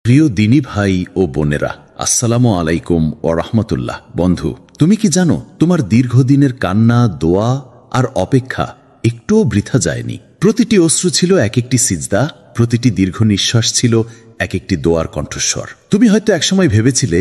প্রিয় দিনী ভাই ও বোনেরা, আসসালামু আলাইকুম ও রহমতুল্লাহ। বন্ধু, তুমি কি জানো তোমার দীর্ঘদিনের কান্না, দোয়া আর অপেক্ষা একটুও বৃথা যায়নি। প্রতিটি অশ্রু ছিল এক একটি সিজদা, প্রতিটি দীর্ঘ নিঃশ্বাস ছিল এক একটি দোয়ার কণ্ঠস্বর। তুমি হয়তো একসময় ভেবেছিলে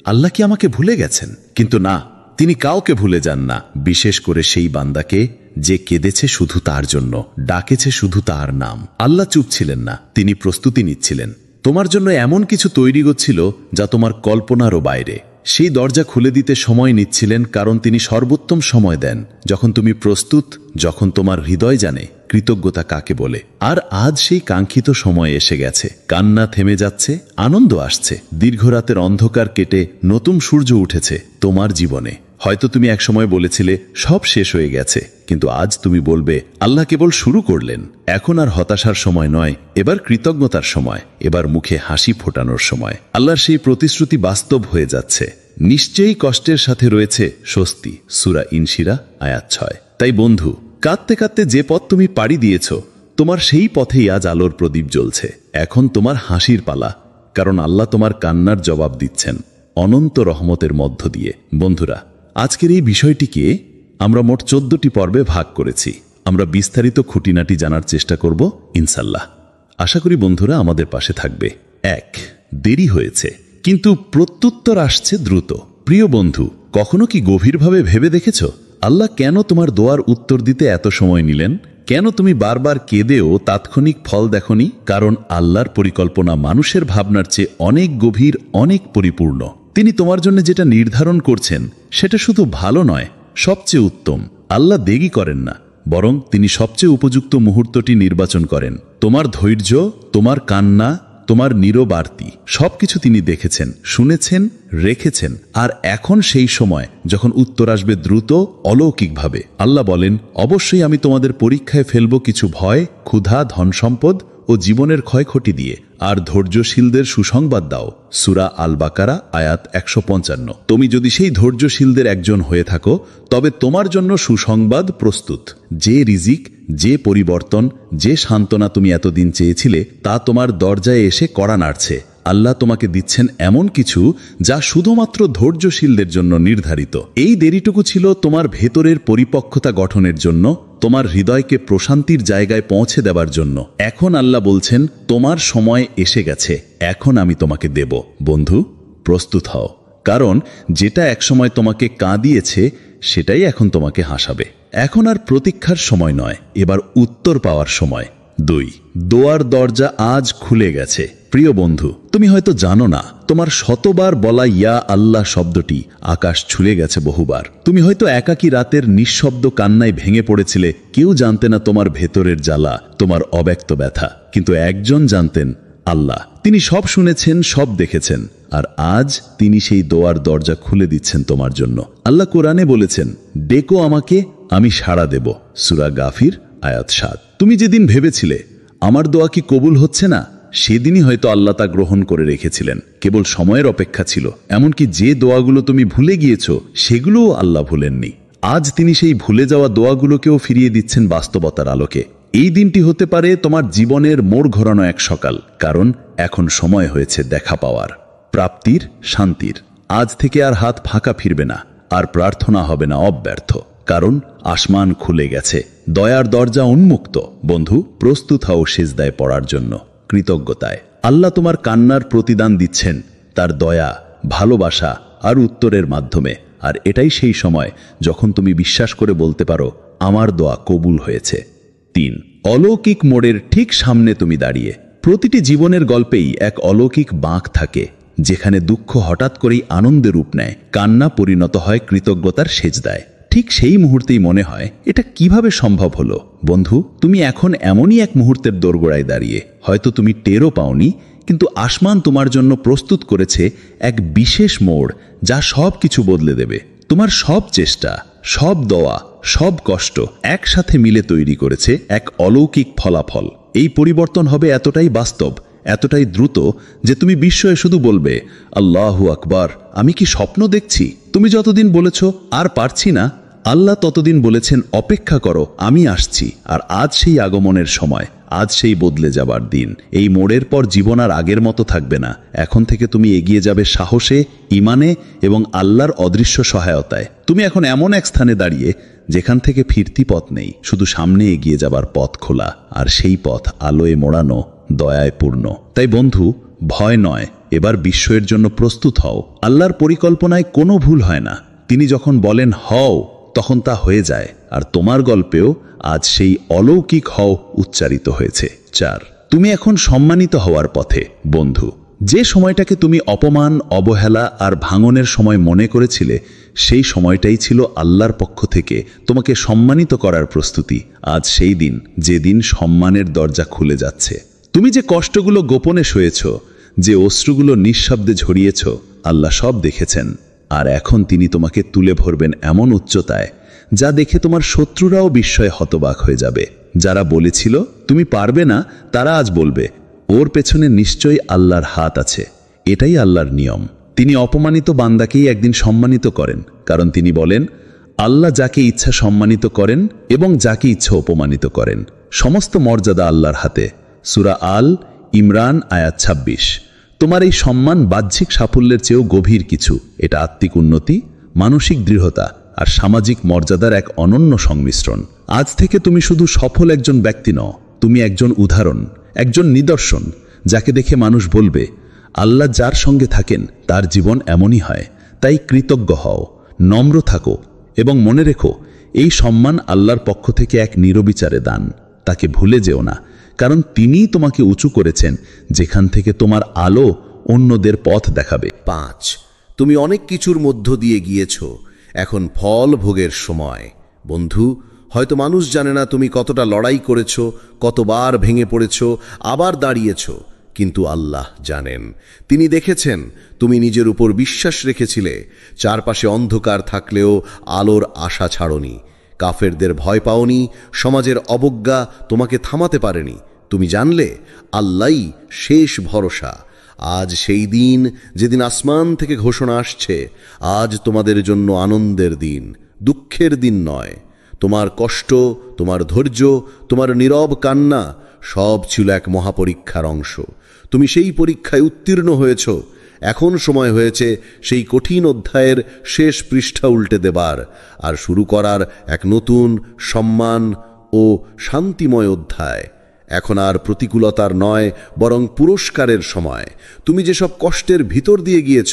আল্লাহ কি আমাকে ভুলে গেছেন, কিন্তু না, তিনি কাউকে ভুলে যান না। বিশেষ করে সেই বান্দাকে যে কেঁদেছে শুধু তার জন্য, ডাকেছে শুধু তার নাম। আল্লাহ চুপ ছিলেন না, তিনি প্রস্তুতি নিচ্ছিলেন। তোমার জন্য এমন কিছু তৈরি হচ্ছিল যা তোমার কল্পনারও বাইরে। সেই দরজা খুলে দিতে সময় নিচ্ছিলেন, কারণ তিনি সর্বোত্তম সময় দেন যখন তুমি প্রস্তুত, যখন তোমার হৃদয় জানে কৃতজ্ঞতা কাকে বলে। আর আজ সেই কাঙ্ক্ষিত সময় এসে গেছে। কান্না থেমে যাচ্ছে, আনন্দ আসছে। দীর্ঘ রাতের অন্ধকার কেটে নতুন সূর্য উঠেছে তোমার জীবনে। হয়তো তুমি একসময় বলেছিলে সব শেষ হয়ে গেছে, কিন্তু আজ তুমি বলবে আল্লাহ কেবল শুরু করলেন। এখন আর হতাশার সময় নয়, এবার কৃতজ্ঞতার সময়, এবার মুখে হাসি ফোটানোর সময়। আল্লাহর সেই প্রতিশ্রুতি বাস্তব হয়ে যাচ্ছে। নিশ্চয়ই কষ্টের সাথে রয়েছে স্বস্তি। সূরা ইনশিরা আয়াত 6। তাই বন্ধু, কাঁদতে কাঁদতে যে পথ তুমি পাড়ি দিয়েছ, তোমার সেই পথেই আজ আলোর প্রদীপ জ্বলছে। এখন তোমার হাসির পালা, কারণ আল্লাহ তোমার কান্নার জবাব দিচ্ছেন অনন্ত রহমতের মধ্য দিয়ে। বন্ধুরা, আজকের এই বিষয়টিকে আমরা মোট 14টি পর্বে ভাগ করেছি। আমরা বিস্তারিত খুঁটিনাটি জানার চেষ্টা করব ইনশাল্লাহ। আশা করি বন্ধুরা আমাদের পাশে থাকবে। 1. দেরি হয়েছে, কিন্তু প্রত্যুত্তর আসছে দ্রুত। প্রিয় বন্ধু, কখনো কি গভীরভাবে ভেবে দেখেছ আল্লাহ কেন তোমার দোয়ার উত্তর দিতে এত সময় নিলেন? কেন তুমি বারবার কেঁদেও তাৎক্ষণিক ফল দেখনি? কারণ আল্লাহর পরিকল্পনা মানুষের ভাবনার চেয়ে অনেক গভীর, অনেক পরিপূর্ণ। তিনি তোমার জন্য যেটা নির্ধারণ করছেন সেটা শুধু ভালো নয়, সবচেয়ে উত্তম। আল্লাহ দেরি করেন না, বরং তিনি সবচেয়ে উপযুক্ত মুহূর্তটি নির্বাচন করেন। তোমার ধৈর্য, তোমার কান্না, তোমার নীরব আরতি, সবকিছু তিনি দেখেছেন, শুনেছেন, রেখেছেন। আর এখন সেই সময় যখন উত্তর আসবে দ্রুত, অলৌকিকভাবে। আল্লাহ বলেন, অবশ্যই আমি তোমাদের পরীক্ষায় ফেলব কিছু ভয়, ক্ষুধা, ধন সম্পদ ও জীবনের ক্ষয়ক্ষতি দিয়ে, আর ধৈর্যশীলদের সুসংবাদ দাও। সূরা আল বাকারা আয়াত 155। তুমি যদি সেই ধৈর্যশীলদের একজন হয়ে থাকো, তবে তোমার জন্য সুসংবাদ প্রস্তুত। যে রিজিক, যে পরিবর্তন, যে সান্ত্বনা তুমি এতদিন চেয়েছিলে, তা তোমার দরজায় এসে কড়া নাড়ছে। আল্লাহ তোমাকে দিচ্ছেন এমন কিছু যা শুধুমাত্র ধৈর্যশীলদের জন্য নির্ধারিত। এই দেরিটুকু ছিল তোমার ভেতরের পরিপক্কতা গঠনের জন্য, তোমার হৃদয়কে প্রশান্তির জায়গায় পৌঁছে দেবার জন্য। এখন আল্লাহ বলছেন, তোমার সময় এসে গেছে, এখন আমি তোমাকে দেব। বন্ধু, প্রস্তুত হও, কারণ যেটা একসময় তোমাকে কাঁদিয়েছে সেটাই এখন তোমাকে হাসাবে। এখন আর প্রতীক্ষার সময় নয়, এবার উত্তর পাওয়ার সময়। 2. দোয়ার দরজা আজ খুলে গেছে। প্রিয় বন্ধু, তুমি হয়তো জানো না, তোমার শতবার বলা ইয়া আল্লাহ শব্দটি আকাশ ছুঁয়ে গেছে বহুবার। তুমি হয়তো একাকী রাতের নিঃশব্দ কান্নায় ভেঙে পড়েছিলে। কেউ জানতে না তোমার ভেতরের জ্বালা, তোমার অব্যক্ত ব্যথা, কিন্তু একজন জানতেন, আল্লাহ। তিনি সব শুনেছেন, সব দেখেছেন, আর আজ তিনি সেই দোয়ার দরজা খুলে দিচ্ছেন তোমার জন্য। আল্লাহ কোরআনে বলেছেন, ডেকো আমাকে, আমি সাড়া দেব। সূরা গাফির আয়াত 7। তুমি যেদিন ভেবেছিলে আমার দোয়া কি কবুল হচ্ছে না, সেদিনই হয়তো আল্লাহ তা গ্রহণ করে রেখেছিলেন। কেবল সময়ের অপেক্ষা ছিল। এমনকি যে দোয়াগুলো তুমি ভুলে গিয়েছ, সেগুলোও আল্লাহ ভুলেননি। আজ তিনি সেই ভুলে যাওয়া দোয়াগুলোকেও ফিরিয়ে দিচ্ছেন বাস্তবতার আলোকে। এই দিনটি হতে পারে তোমার জীবনের মোড় ঘোরানো এক সকাল, কারণ এখন সময় হয়েছে দেখা পাওয়ার, প্রাপ্তির, শান্তির। আজ থেকে আর হাত ফাঁকা ফিরবে না, আর প্রার্থনা হবে না অব্যর্থ, কারণ আসমান খুলে গেছে, দয়ার দরজা উন্মুক্ত। বন্ধু, প্রস্তুত হও সিজদায় পড়ার জন্য, কৃতজ্ঞতায়। আল্লাহ তোমার কান্নার প্রতিদান দিচ্ছেন তার দয়া, ভালোবাসা আর উত্তরের মাধ্যমে। আর এটাই সেই সময় যখন তুমি বিশ্বাস করে বলতে পারো, আমার দোয়া কবুল হয়েছে। 3. অলৌকিক মোড়ের ঠিক সামনে তুমি দাঁড়িয়ে। প্রতিটি জীবনের গল্পেই এক অলৌকিক বাঁক থাকে, যেখানে দুঃখ হঠাৎ করেই আনন্দে রূপ নেয়, কান্না পরিণত হয় কৃতজ্ঞতার সেজদায়। ঠিক সেই মুহূর্তেই মনে হয়, এটা কিভাবে সম্ভব হলো? বন্ধু, তুমি এখন এমনই এক মুহূর্তের দোরগোড়ায় দাঁড়িয়ে। হয়তো তুমি টেরও পাওনি, কিন্তু আসমান তোমার জন্য প্রস্তুত করেছে এক বিশেষ মোড়, যা সব কিছু বদলে দেবে। তোমার সব চেষ্টা, সব দোয়া, সব কষ্ট একসাথে মিলে তৈরি করেছে এক অলৌকিক ফলাফল। এই পরিবর্তন হবে এতটাই বাস্তব, এতটাই দ্রুত যে তুমি বিস্ময়ে শুধু বলবে, আল্লাহু আকবার, আমি কি স্বপ্ন দেখছি? তুমি যতদিন বলেছ আর পারছি না, আল্লাহ ততদিন বলেছেন, অপেক্ষা করো, আমি আসছি। আর আজ সেই আগমনের সময়। আজ সেই বদলে যাবার দিন। এই মোড়ের পর জীবন আর আগের মতো থাকবে না। এখন থেকে তুমি এগিয়ে যাবে সাহসে, ইমানে এবং আল্লাহর অদৃশ্য সহায়তায়। তুমি এখন এমন এক স্থানে দাঁড়িয়ে যেখান থেকে ফিরতি পথ নেই, শুধু সামনে এগিয়ে যাবার পথ খোলা, আর সেই পথ আলোয় মোড়ানো, দয়ায় পূর্ণ। তাই বন্ধু, ভয় নয়, এবার বিস্ময়ের জন্য প্রস্তুত হও। আল্লাহর পরিকল্পনায় কোনো ভুল হয় না। তিনি যখন বলেন হও, তখন তা হয়ে যায়। আর তোমার গল্পেও আজ সেই অলৌকিক হও উচ্চারিত হয়েছে। 4, তুমি এখন সম্মানিত হওয়ার পথে। বন্ধু, যে সময়টাকে তুমি অপমান, অবহেলা আর ভাঙনের সময় মনে করেছিলে, সেই সময়টাই ছিল আল্লাহর পক্ষ থেকে তোমাকে সম্মানিত করার প্রস্তুতি। আজ সেই দিন, যেদিন সম্মানের দরজা খুলে যাচ্ছে। তুমি যে কষ্টগুলো গোপনে সয়েছ, যে অশ্রুগুলো নিঃশব্দে ঝরিয়েছ, আল্লাহ সব দেখেছেন। আর এখন তিনি তোমাকে তুলে ভরবেন এমন উচ্চতায়, যা দেখে তোমার শত্রুরাও বিস্ময়ে হতবাক হয়ে যাবে। যারা বলেছিল তুমি পারবে না, তারা আজ বলবে ওর পেছনে নিশ্চয়ই আল্লাহর হাত আছে। এটাই আল্লাহর নিয়ম। তিনি অপমানিত বান্দাকেই একদিন সম্মানিত করেন, কারণ তিনি বলেন, আল্লাহ যাকে ইচ্ছা সম্মানিত করেন এবং যাকে ইচ্ছা অপমানিত করেন। সমস্ত মর্যাদা আল্লাহর হাতে। সূরা আল ইমরান আয়াত 26। তোমার এই সম্মান বাহ্যিক সাফল্যের চেয়েও গভীর কিছু। এটা আত্মিক উন্নতি, মানসিক দৃঢ়তা আর সামাজিক মর্যাদার এক অনন্য সংমিশ্রণ। আজ থেকে তুমি শুধু সফল একজন ব্যক্তি নও, তুমি একজন উদাহরণ, একজন নিদর্শন, যাকে দেখে মানুষ বলবে আল্লাহ যার সঙ্গে থাকেন তার জীবন এমনই হয়। তাই কৃতজ্ঞ হও, নম্র থাকো এবং মনে রেখো, এই সম্মান আল্লাহর পক্ষ থেকে এক নিরবিচারে দান। তাকে ভুলে যেও না, কারণ তিনিই তোমাকে উঁচু করেছেন, যেখান থেকে তোমার আলো অন্যদের পথ দেখাবে। 5, তুমি অনেক কিছুর মধ্য দিয়ে গিয়েছ, এখন ফল ভোগের সময়। বন্ধু, হয়তো মানুষ জানে না তুমি কতটা লড়াই করেছ, কতবার ভেঙে পড়েছ, আবার দাঁড়িয়েছ, কিন্তু আল্লাহ জানেন। তিনি দেখেছেন তুমি নিজের উপর বিশ্বাস রেখেছিলে। চারপাশে অন্ধকার থাকলেও আলোর আশা ছাড়নি। কাফেরদের ভয় পাওনি, সমাজের অবজ্ঞা তোমাকে থামাতে পারেনি। তুমি জানলে আল্লাহই শেষ ভরসা। আজ সেই দিন, যেদিন আসমান থেকে ঘোষণা আসছে, আজ তোমাদের জন্য আনন্দের দিন, দুঃখের দিন নয়। তোমার কষ্ট, তোমার ধৈর্য, তোমার নীরব কান্না সব ছিল এক মহাপরীক্ষার অংশ। তুমি সেই পরীক্ষায় উত্তীর্ণ হয়েছ। এখন সময় হয়েছে সেই কঠিন অধ্যায়ের শেষ পৃষ্ঠা উল্টে দেবার, আর শুরু করার এক নতুন সম্মান ও শান্তিময় অধ্যায়। এখন আর প্রতিকূলতার নয়, বরং পুরস্কারের সময়। তুমি যেসব কষ্টের ভিতর দিয়ে গিয়েছ,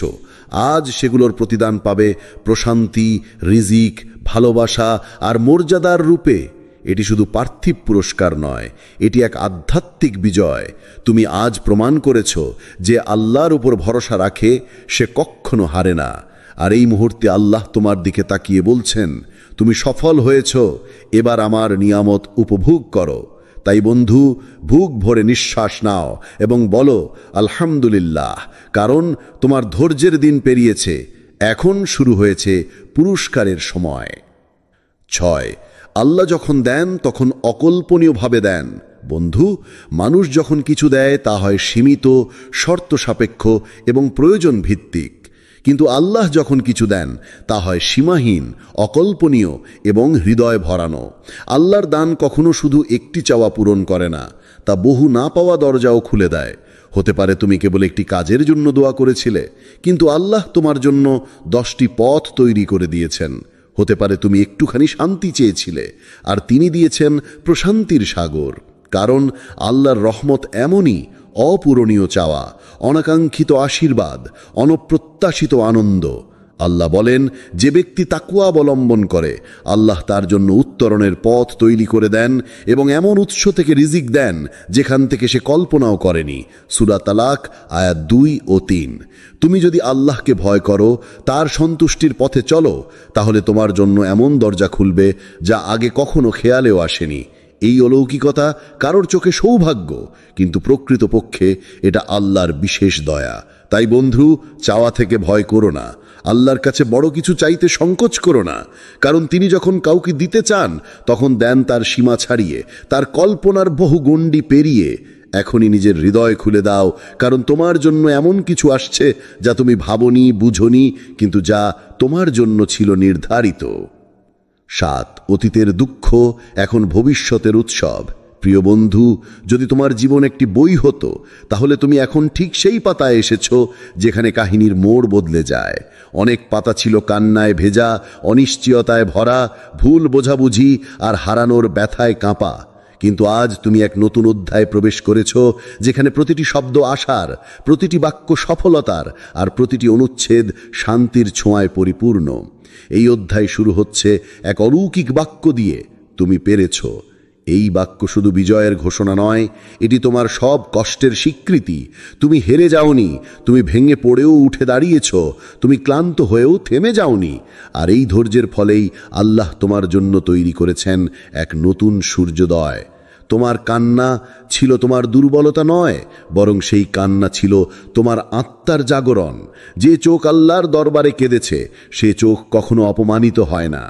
আজ সেগুলোর প্রতিদান পাবে প্রশান্তি, রিজিক, ভালোবাসা আর মর্যাদার রূপে। এটি শুধু পার্থিব পুরস্কার নয়, এটি এক আধ্যাত্মিক বিজয়। তুমি আজ প্রমাণ করেছ যে আল্লাহর উপর ভরসা রাখে সে কখনো হারে না। আর এই মুহূর্তে আল্লাহ তোমার দিকে তাকিয়ে বলছেন, তুমি সফল হয়েছ, এবার আমার নিয়ামত উপভোগ করো। তাই বন্ধু, বুক ভরে নিঃশ্বাস নাও এবং বলো আলহামদুলিল্লাহ, কারণ তোমার ধৈর্যের দিন পেরিয়েছে। এখন শুরু হয়েছে পুরস্কারের সময়। 6, আল্লাহ যখন দেন তখন অকল্পনীয়ভাবে দেন। বন্ধু, মানুষ যখন কিছু দেয় তা হয় সীমিত, শর্ত সাপেক্ষ এবং প্রয়োজন ভিত্তিক। কিন্তু আল্লাহ যখন কিছু দেন তা হয় সীমাহীন, অকল্পনীয় এবং হৃদয় ভরানো। আল্লাহর দান কখনো শুধু একটি চাওয়া পূরণ করে না, তা বহু না পাওয়া দরজাও খুলে দেয়। হতে পারে তুমি কেবল একটি কাজের জন্য দোয়া করেছিলে, কিন্তু আল্লাহ তোমার জন্য 10টি পথ তৈরি করে দিয়েছেন। হতে পারে তুমি একটুখানি শান্তি চেয়েছিলে, আর তিনি দিয়েছেন প্রশান্তির সাগর। কারণ আল্লাহর রহমত এমনই অপূরণীয় চাওয়া, অনাকাঙ্ক্ষিত আশীর্বাদ, অনপ্রত্যাশিত আনন্দ। আল্লাহ বলেন, যে ব্যক্তি তাকওয়া অবলম্বন করে, আল্লাহ তার জন্য উত্তরণের পথ তৈরি করে দেন এবং এমন উৎস থেকে রিজিক দেন যেখান থেকে সে কল্পনাও করেনি। সূরা তালাক আয়াত 2 ও 3। তুমি যদি আল্লাহকে ভয় করো, তার সন্তুষ্টির পথে চলো, তাহলে তোমার জন্য এমন দরজা খুলবে যা আগে কখনো খেয়ালেও আসেনি। এই অলৌকিকতা কারোর চোখে সৌভাগ্য, কিন্তু প্রকৃতপক্ষে এটা আল্লাহর বিশেষ দয়া। তাই বন্ধু, চাওয়া থেকে ভয় করো না। আল্লাহর কাছে বড় কিছু চাইতে সংকোচ করো না, কারণ তিনি যখন কাউকে দিতে চান তখন দেন তার সীমা ছাড়িয়ে, তার কল্পনার বহু গণ্ডি পেরিয়ে। এখনই নিজের হৃদয় খুলে দাও, কারণ তোমার জন্য এমন কিছু আসছে যা তুমি ভাবনি, বুঝনি, কিন্তু যা তোমার জন্য ছিল নির্ধারিত। 7, অতীতের দুঃখ এখন ভবিষ্যতের উৎসব। প্রিয় বন্ধু, যদি তোমার জীবন একটি বই হতো, তাহলে তুমি এখন ঠিক সেই পাতায় এসেছো যেখানে কাহিনীর মোড় বদলে যায়। অনেক পাতা ছিল কান্নায় ভেজা, অনিশ্চয়তায় ভরা, ভুল বোঝাবুঝি আর হারানোর ব্যথায় কাঁপা। কিন্তু আজ তুমি এক নতুন অধ্যায়ে প্রবেশ করেছো, যেখানে প্রতিটি শব্দ আশার, প্রতিটি বাক্য সফলতার, আর প্রতিটি অনুচ্ছেদ শান্তির ছোঁয়ায় পরিপূর্ণ। এই অধ্যায় শুরু হচ্ছে এক অলৌকিক বাক্য দিয়ে, তুমি পেরেছো। এই বাক্য শুধু বিজয়ের ঘোষণা নয়, এটি তোমার সব কষ্টের স্বীকৃতি। তুমি হেরে যাওনি, তুমি ভেঙে পড়েও উঠে দাঁড়িয়েছ, তুমি ক্লান্ত হয়েও থেমে যাওনি। আর এই ধৈর্যের ফলেই আল্লাহ তোমার জন্য তৈরি করেছেন এক নতুন সূর্যোদয়। তোমার কান্না ছিল তোমার দুর্বলতা নয়, বরং সেই কান্না ছিল তোমার আত্মার জাগরণ। যে চোখ আল্লাহর দরবারে কেঁদেছে, সে চোখ কখনো অপমানিত হয় না।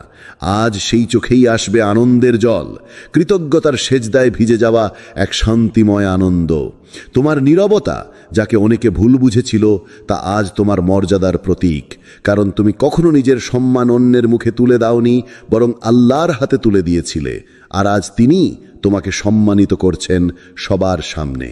আজ সেই চোখেই আসবে আনন্দের জল, কৃতজ্ঞতার সেজদায় ভিজে যাওয়া এক শান্তিময় আনন্দ। তোমার নীরবতা, যাকে অনেকে ভুল বুঝেছিল, তা আজ তোমার মর্যাদার প্রতীক। কারণ তুমি কখনো নিজের সম্মান অন্যের মুখে তুলে দাওনি, বরং আল্লাহর হাতে তুলে দিয়েছিলে। আর আজ তিনি তোমাকে সম্মানিত করছেন সবার সামনে।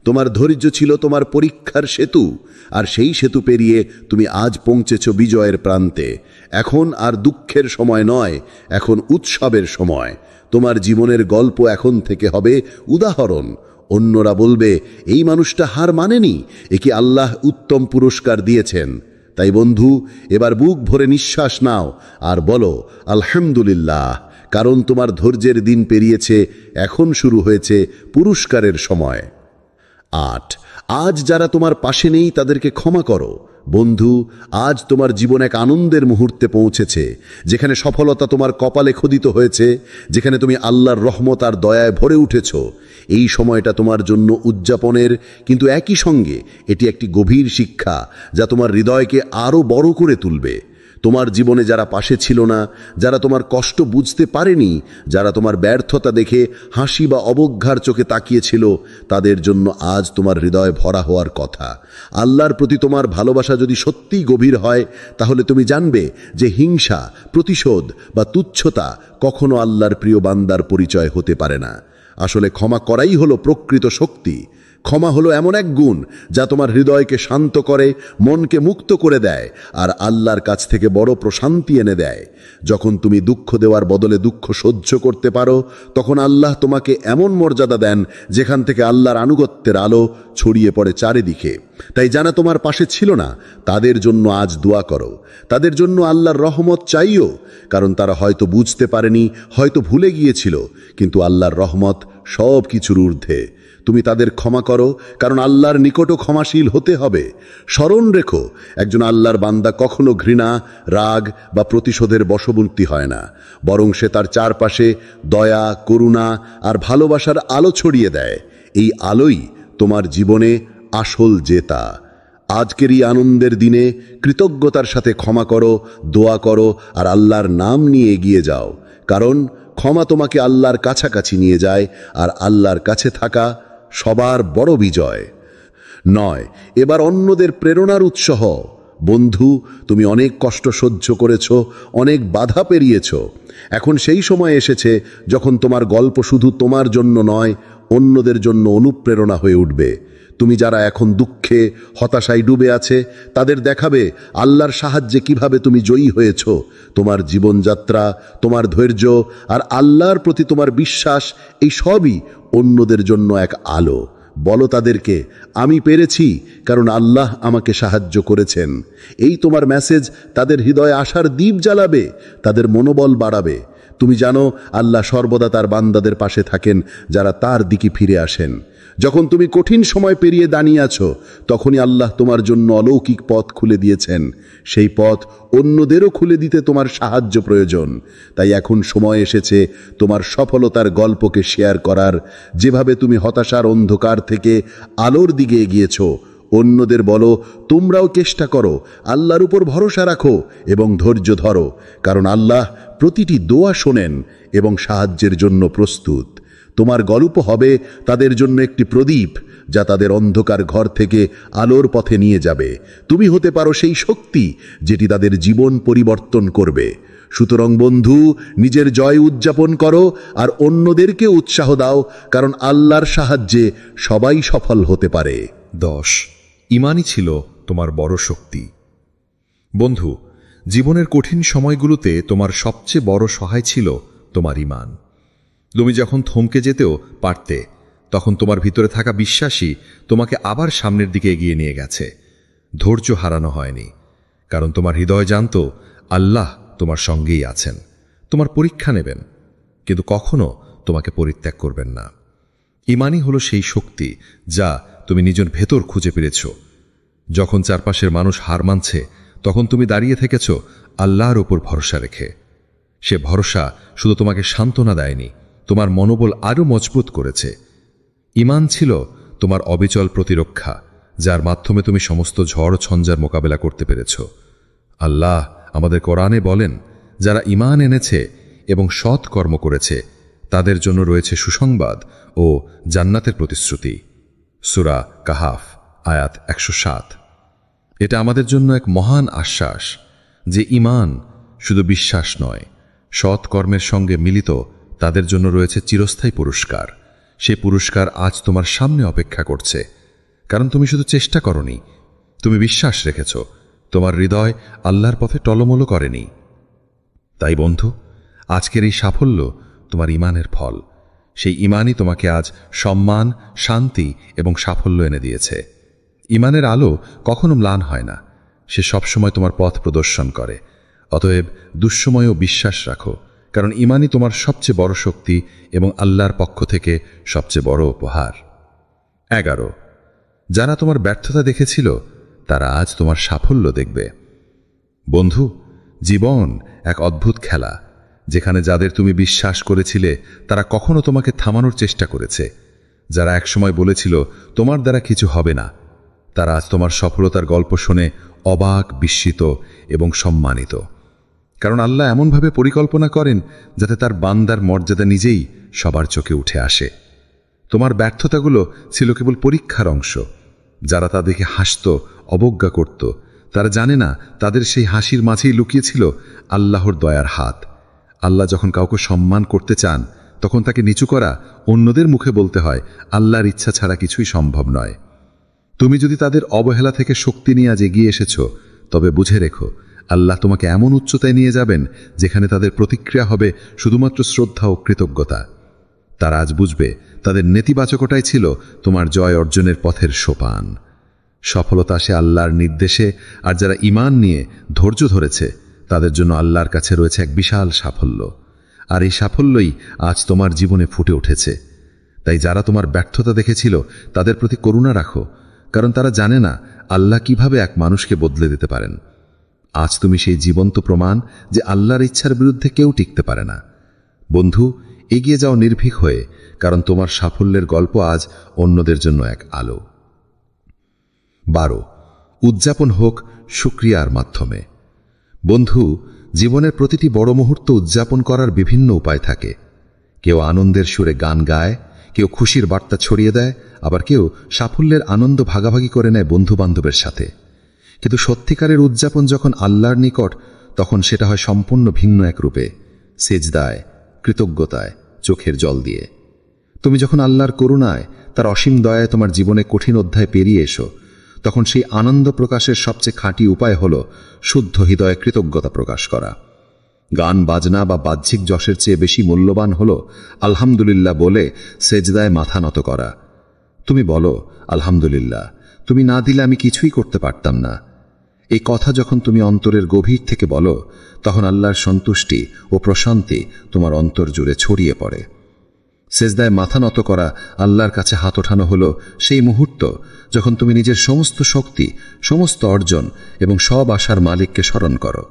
তোমার ধৈর্য ছিল তোমার পরীক্ষার সেতু, আর সেই সেতু পেরিয়ে তুমি আজ পৌঁছেছ বিজয়ের প্রান্তে। এখন আর দুঃখের সময় নয়, এখন উৎসবের সময়। তোমার জীবনের গল্প এখন থেকে হবে উদাহরণ। অন্যরা বলবে, এই মানুষটা হার মানেনি, একে আল্লাহ উত্তম পুরস্কার দিয়েছেন। তাই বন্ধু, এবার বুক ভরে নিঃশ্বাস নাও আর বলো আলহামদুলিল্লাহ, কারণ তোমার ধৈর্যের দিন পেরিয়েছে, এখন শুরু হয়েছে পুরস্কারের সময়। 8, আজ যারা তোমার পাশে নেই তাদেরকে ক্ষমা করো। বন্ধু, আজ তোমার জীবন এক আনন্দের মুহূর্তে পৌঁছেছে, যেখানে সফলতা তোমার কপালে খোদিত হয়েছে, যেখানে তুমি আল্লাহর রহমত আর দয়ায় ভরে উঠেছ। এই সময়টা তোমার জন্য উদযাপনের, কিন্তু একই সঙ্গে এটি একটি গভীর শিক্ষা, যা তোমার হৃদয়কে আরও বড় করে তুলবে। তোমার জীবনে যারা পাশে ছিল না, যারা তোমার কষ্ট বুঝতে পারেনি, যারা তোমার ব্যর্থতা দেখে হাসি বা অবজ্ঞার চোখে তাকিয়েছিল, তাদের জন্য আজ তোমার হৃদয় ভরা হওয়ার কথা। আল্লাহর প্রতি তোমার ভালোবাসা যদি সত্যিই গভীর হয়, তাহলে তুমি জানবে যে হিংসা, প্রতিশোধ বা তুচ্ছতা কখনো আল্লাহর প্রিয় বান্দার পরিচয় হতে পারে না। আসলে ক্ষমা করাই হলো প্রকৃত শক্তি। ক্ষমা হলো এমন এক গুণ যা তোমার হৃদয়কে শান্ত করে, মনকে মুক্ত করে দেয়, আর আল্লাহর কাছ থেকে বড় প্রশান্তি এনে দেয়। যখন তুমি দুঃখ দেওয়ার বদলে দুঃখ সহ্য করতে পারো, তখন আল্লাহ তোমাকে এমন মর্যাদা দেন যেখান থেকে আল্লাহর আনুগত্যের আলো ছড়িয়ে পড়ে চারিদিকে। তাই যারা তোমার পাশে ছিল না, তাদের জন্য আজ দোয়া করো, তাদের জন্য আল্লাহর রহমত চাইও। কারণ তারা হয়তো বুঝতে পারেনি, হয়তো ভুলে গিয়েছিল, কিন্তু আল্লাহর রহমত সব কিছুর ঊর্ধ্বে। তুমি তাদের ক্ষমা করো, কারণ আল্লাহর নিকটও ক্ষমাশীল হতে হবে। স্মরণ রেখো, একজন আল্লাহর বান্দা কখনো ঘৃণা, রাগ বা প্রতিশোধের বশবর্তী হয় না, বরং সে তার চারপাশে দয়া, করুণা আর ভালোবাসার আলো ছড়িয়ে দেয়। এই আলোই তোমার জীবনে আসল জেতা। আজকের এই আনন্দের দিনে কৃতজ্ঞতার সাথে ক্ষমা করো, দোয়া করো, আর আল্লাহর নাম নিয়ে এগিয়ে যাও। কারণ ক্ষমা তোমাকে আল্লাহর কাছাকাছি নিয়ে যায়, আর আল্লাহর কাছে থাকা সবার বড় বিজয়। 9, এবার অন্যদের প্রেরণার উৎস হও। বন্ধু, তুমি অনেক কষ্ট সহ্য করেছ, অনেক বাধা পেরিয়েছ। এখন সেই সময় এসেছে যখন তোমার গল্প শুধু তোমার জন্য নয়, অন্যদের জন্য অনুপ্রেরণা হয়ে উঠবে। তুমি যারা এখন দুঃখে, হতাশায় ডুবে আছে, তাদের দেখাবে আল্লাহর সাহায্যে কিভাবে তুমি জয়ী হয়েছ। তোমার জীবনযাত্রা, তোমার ধৈর্য আর আল্লাহর প্রতি তোমার বিশ্বাস, এই সবই অন্যদের জন্য এক আলো। বলো তাদেরকে, আমি পেরেছি, কারণ আল্লাহ আমাকে সাহায্য করেছেন। এই তোমার মেসেজ তাদের হৃদয়ে আশার দীপ জ্বালাবে, তাদের মনোবল বাড়াবে। তুমি জানো, আল্লাহ সর্বদা তার বান্দাদের পাশে থাকেন যারা তার দিকে ফিরে আসেন। যখন তুমি কঠিন সময় পেরিয়ে দাঁড়িয়ে আছো, তখনই আল্লাহ তোমার জন্য অলৌকিক পথ খুলে দিয়েছেন। সেই পথ অন্যদেরও খুলে দিতে তোমার সাহায্য প্রয়োজন। তাই এখন সময় এসেছে তোমার সফলতার গল্পকে শেয়ার করার। যেভাবে তুমি হতাশার অন্ধকার থেকে আলোর দিকে এগিয়েছো, অন্যদের বলো তোমরাও চেষ্টা করো, আল্লাহর উপর ভরসা রাখো এবং ধৈর্য ধরো। কারণ আল্লাহ প্রতিটি দোয়া শোনেন এবং সাহায্যের জন্য প্রস্তুত। তোমার গল্প হবে তাদের জন্য একটি প্রদীপ, যা তাদের অন্ধকার ঘর থেকে আলোর পথে নিয়ে যাবে। তুমি হতে পারো সেই শক্তি যেটি তাদের জীবন পরিবর্তন করবে। সুতরাং বন্ধু, নিজের জয় উদযাপন করো আর অন্যদেরকে উৎসাহ দাও, কারণ আল্লাহর সাহায্যে সবাই সফল হতে পারে। 10 ঈমানই ছিল তোমার বড় শক্তি। বন্ধু, জীবনের কঠিন সময়গুলোতে তোমার সবচেয়ে বড় সহায় ছিল তোমার ঈমান। তুমি যখন থমকে যেতেও পারতে, তখন তোমার ভিতরে থাকা বিশ্বাসই তোমাকে আবার সামনের দিকে এগিয়ে নিয়ে গেছে। ধৈর্য হারানো হয়নি, কারণ তোমার হৃদয় জানত আল্লাহ তোমার সঙ্গেই আছেন, তোমার পরীক্ষা নেবেন, কিন্তু কখনো তোমাকে পরিত্যাগ করবেন না। ঈমানই হলো সেই শক্তি যা তুমি নিজের ভেতর খুঁজে পেয়েছ। যখন চারপাশের মানুষ হার মানছে, তখন তুমি দাঁড়িয়ে থেকেছ আল্লাহর উপর ভরসা রেখে। সে ভরসা শুধু তোমাকে সান্ত্বনা দেয়নি, তোমার মনোবল আরও মজবুত করেছে। ঈমান ছিল তোমার অবিচল প্রতিরক্ষা, যার মাধ্যমে তুমি সমস্ত ঝড় ঝঞ্ঝার মোকাবেলা করতে পেরেছ। আল্লাহ আমাদের কোরআনে বলেন, যারা ঈমান এনেছে এবং সৎ কর্ম করেছে তাদের জন্য রয়েছে সুসংবাদ ও জান্নাতের প্রতিশ্রুতি। সূরা কাহাফ আয়াত 107। এটা আমাদের জন্য এক মহান আশ্বাস যে ঈমান শুধু বিশ্বাস নয়, সৎ কর্মের সঙ্গে মিলিত তাদের জন্য রয়েছে চিরস্থায়ী পুরস্কার। সে পুরস্কার আজ তোমার সামনে অপেক্ষা করছে, কারণ তুমি শুধু চেষ্টা করনি, তুমি বিশ্বাস রেখেছ। তোমার হৃদয় আল্লাহর পথে টলমলো করেনি। তাই বন্ধু, আজকের এই সাফল্য তোমার ঈমানের ফল। সেই ঈমানই তোমাকে আজ সম্মান, শান্তি এবং সাফল্য এনে দিয়েছে। ঈমানের আলো কখনো ম্লান হয় না, সে সবসময় তোমার পথ প্রদর্শন করে। অতএব দুঃসময়েও বিশ্বাস রাখো, কারণ ঈমানই তোমার সবচেয়ে বড় শক্তি এবং আল্লাহর পক্ষ থেকে সবচেয়ে বড় উপহার। 11 যারা তোমার ব্যর্থতা দেখেছিল তারা আজ তোমার সাফল্য দেখবে। বন্ধু, জীবন এক অদ্ভুত খেলা, যেখানে যাদের তুমি বিশ্বাস করেছিলে তারা কখনো তোমাকে থামানোর চেষ্টা করেছে। যারা একসময় বলেছিল তোমার দ্বারা কিছু হবে না, তারা আজ তোমার সফলতার গল্প শুনে অবাক, বিস্মিত এবং সম্মানিত। কারণ আল্লাহ এমনভাবে পরিকল্পনা করেন যাতে তার বান্দার মর্যাদা নিজেই সবার চোখে উঠে আসে। তোমার ব্যর্থতাগুলো ছিল কেবল পরীক্ষার অংশ। যারা তা দেখে হাসত, অবজ্ঞা করত, তারা জানে না তাদের সেই হাসির মাঝেই লুকিয়েছিল আল্লাহর দয়ার হাত। আল্লাহ যখন কাউকে সম্মান করতে চান, তখন তাকে নিচু করা অন্যদের মুখে বলতে হয় আল্লাহর ইচ্ছা ছাড়া কিছুই সম্ভব নয়। তুমি যদি তাদের অবহেলা থেকে শক্তি নিয়ে আজ এগিয়ে এসেছ, তবে বুঝে রেখো আল্লাহ তোমাকে এমন উচ্চতায় নিয়ে যাবেন যেখানে তাদের প্রতিক্রিয়া হবে শুধুমাত্র শ্রদ্ধা ও কৃতজ্ঞতা। তারা আজ বুঝবে তাদের নেতিবাচকতাই ছিল তোমার জয় অর্জনের পথের সোপান। সফলতা আসে আল্লাহর নির্দেশে, আর যারা ঈমান নিয়ে ধৈর্য ধরেছে তাদের জন্য আল্লাহর কাছে রয়েছে এক বিশাল সাফল্য। আর এই সাফল্যই আজ তোমার জীবনে ফুটে উঠেছে। তাই যারা তোমার ব্যর্থতা দেখেছিল তাদের প্রতি করুণা রাখো, কারণ তারা জানে না আল্লাহ কিভাবে এক মানুষকে বদলে দিতে পারেন। আজ তুমি সেই জীবন্ত প্রমাণ যে আল্লাহর ইচ্ছার বিরুদ্ধে কেউ টিকতে পারে না। বন্ধু, এগিয়ে যাও নির্ভীক হয়ে, কারণ তোমার সাফল্যের গল্প আজ অন্যদের জন্য এক আলো। 12 উদযাপন হোক শুকরিয়ার মাধ্যমে। বন্ধু, জীবনের প্রতিটি বড় মুহূর্ত উদযাপন করার বিভিন্ন উপায় থাকে। কেউ আনন্দের সুরে গান গায়, কেউ খুশির বার্তা ছড়িয়ে দেয়, আবার কেউ সাফল্যের আনন্দ ভাগাভাগি করে নেয় বন্ধু বান্ধবের সাথে। কিন্তু সত্যিকারের উদযাপন যখন আল্লাহর নিকট, তখন সেটা হয় সম্পূর্ণ ভিন্ন এক রূপে, সেজদায়, কৃতজ্ঞতায়, চোখের জল দিয়ে। তুমি যখন আল্লাহর করুণায়, তার অসীম দয়ায় তোমার জীবনে কঠিন অধ্যায় পেরিয়ে এসো, তখন সেই আনন্দ প্রকাশের সবচেয়ে খাঁটি উপায় হল শুদ্ধ হৃদয়ে কৃতজ্ঞতা প্রকাশ করা। গান বাজনা বা বাহ্যিক যশের চেয়ে বেশি মূল্যবান হল আলহামদুলিল্লাহ বলে সেজদায় মাথা নত করা। তুমি বলো, আলহামদুলিল্লাহ, তুমি না দিলে আমি কিছুই করতে পারতাম না। এই কথা যখন তুমি অন্তরের গভীর থেকে বলো, তখন আল্লাহর সন্তুষ্টি ও প্রশান্তি তোমার অন্তর জুড়ে ছড়িয়ে পড়ে। সেজদায় মাথা নত করা, আল্লাহর কাছে হাত ওঠানো হলো সেই মুহূর্ত যখন তুমি নিজের সমস্ত শক্তি, সমস্ত অর্জন এবং সব আশার মালিককে স্মরণ করো।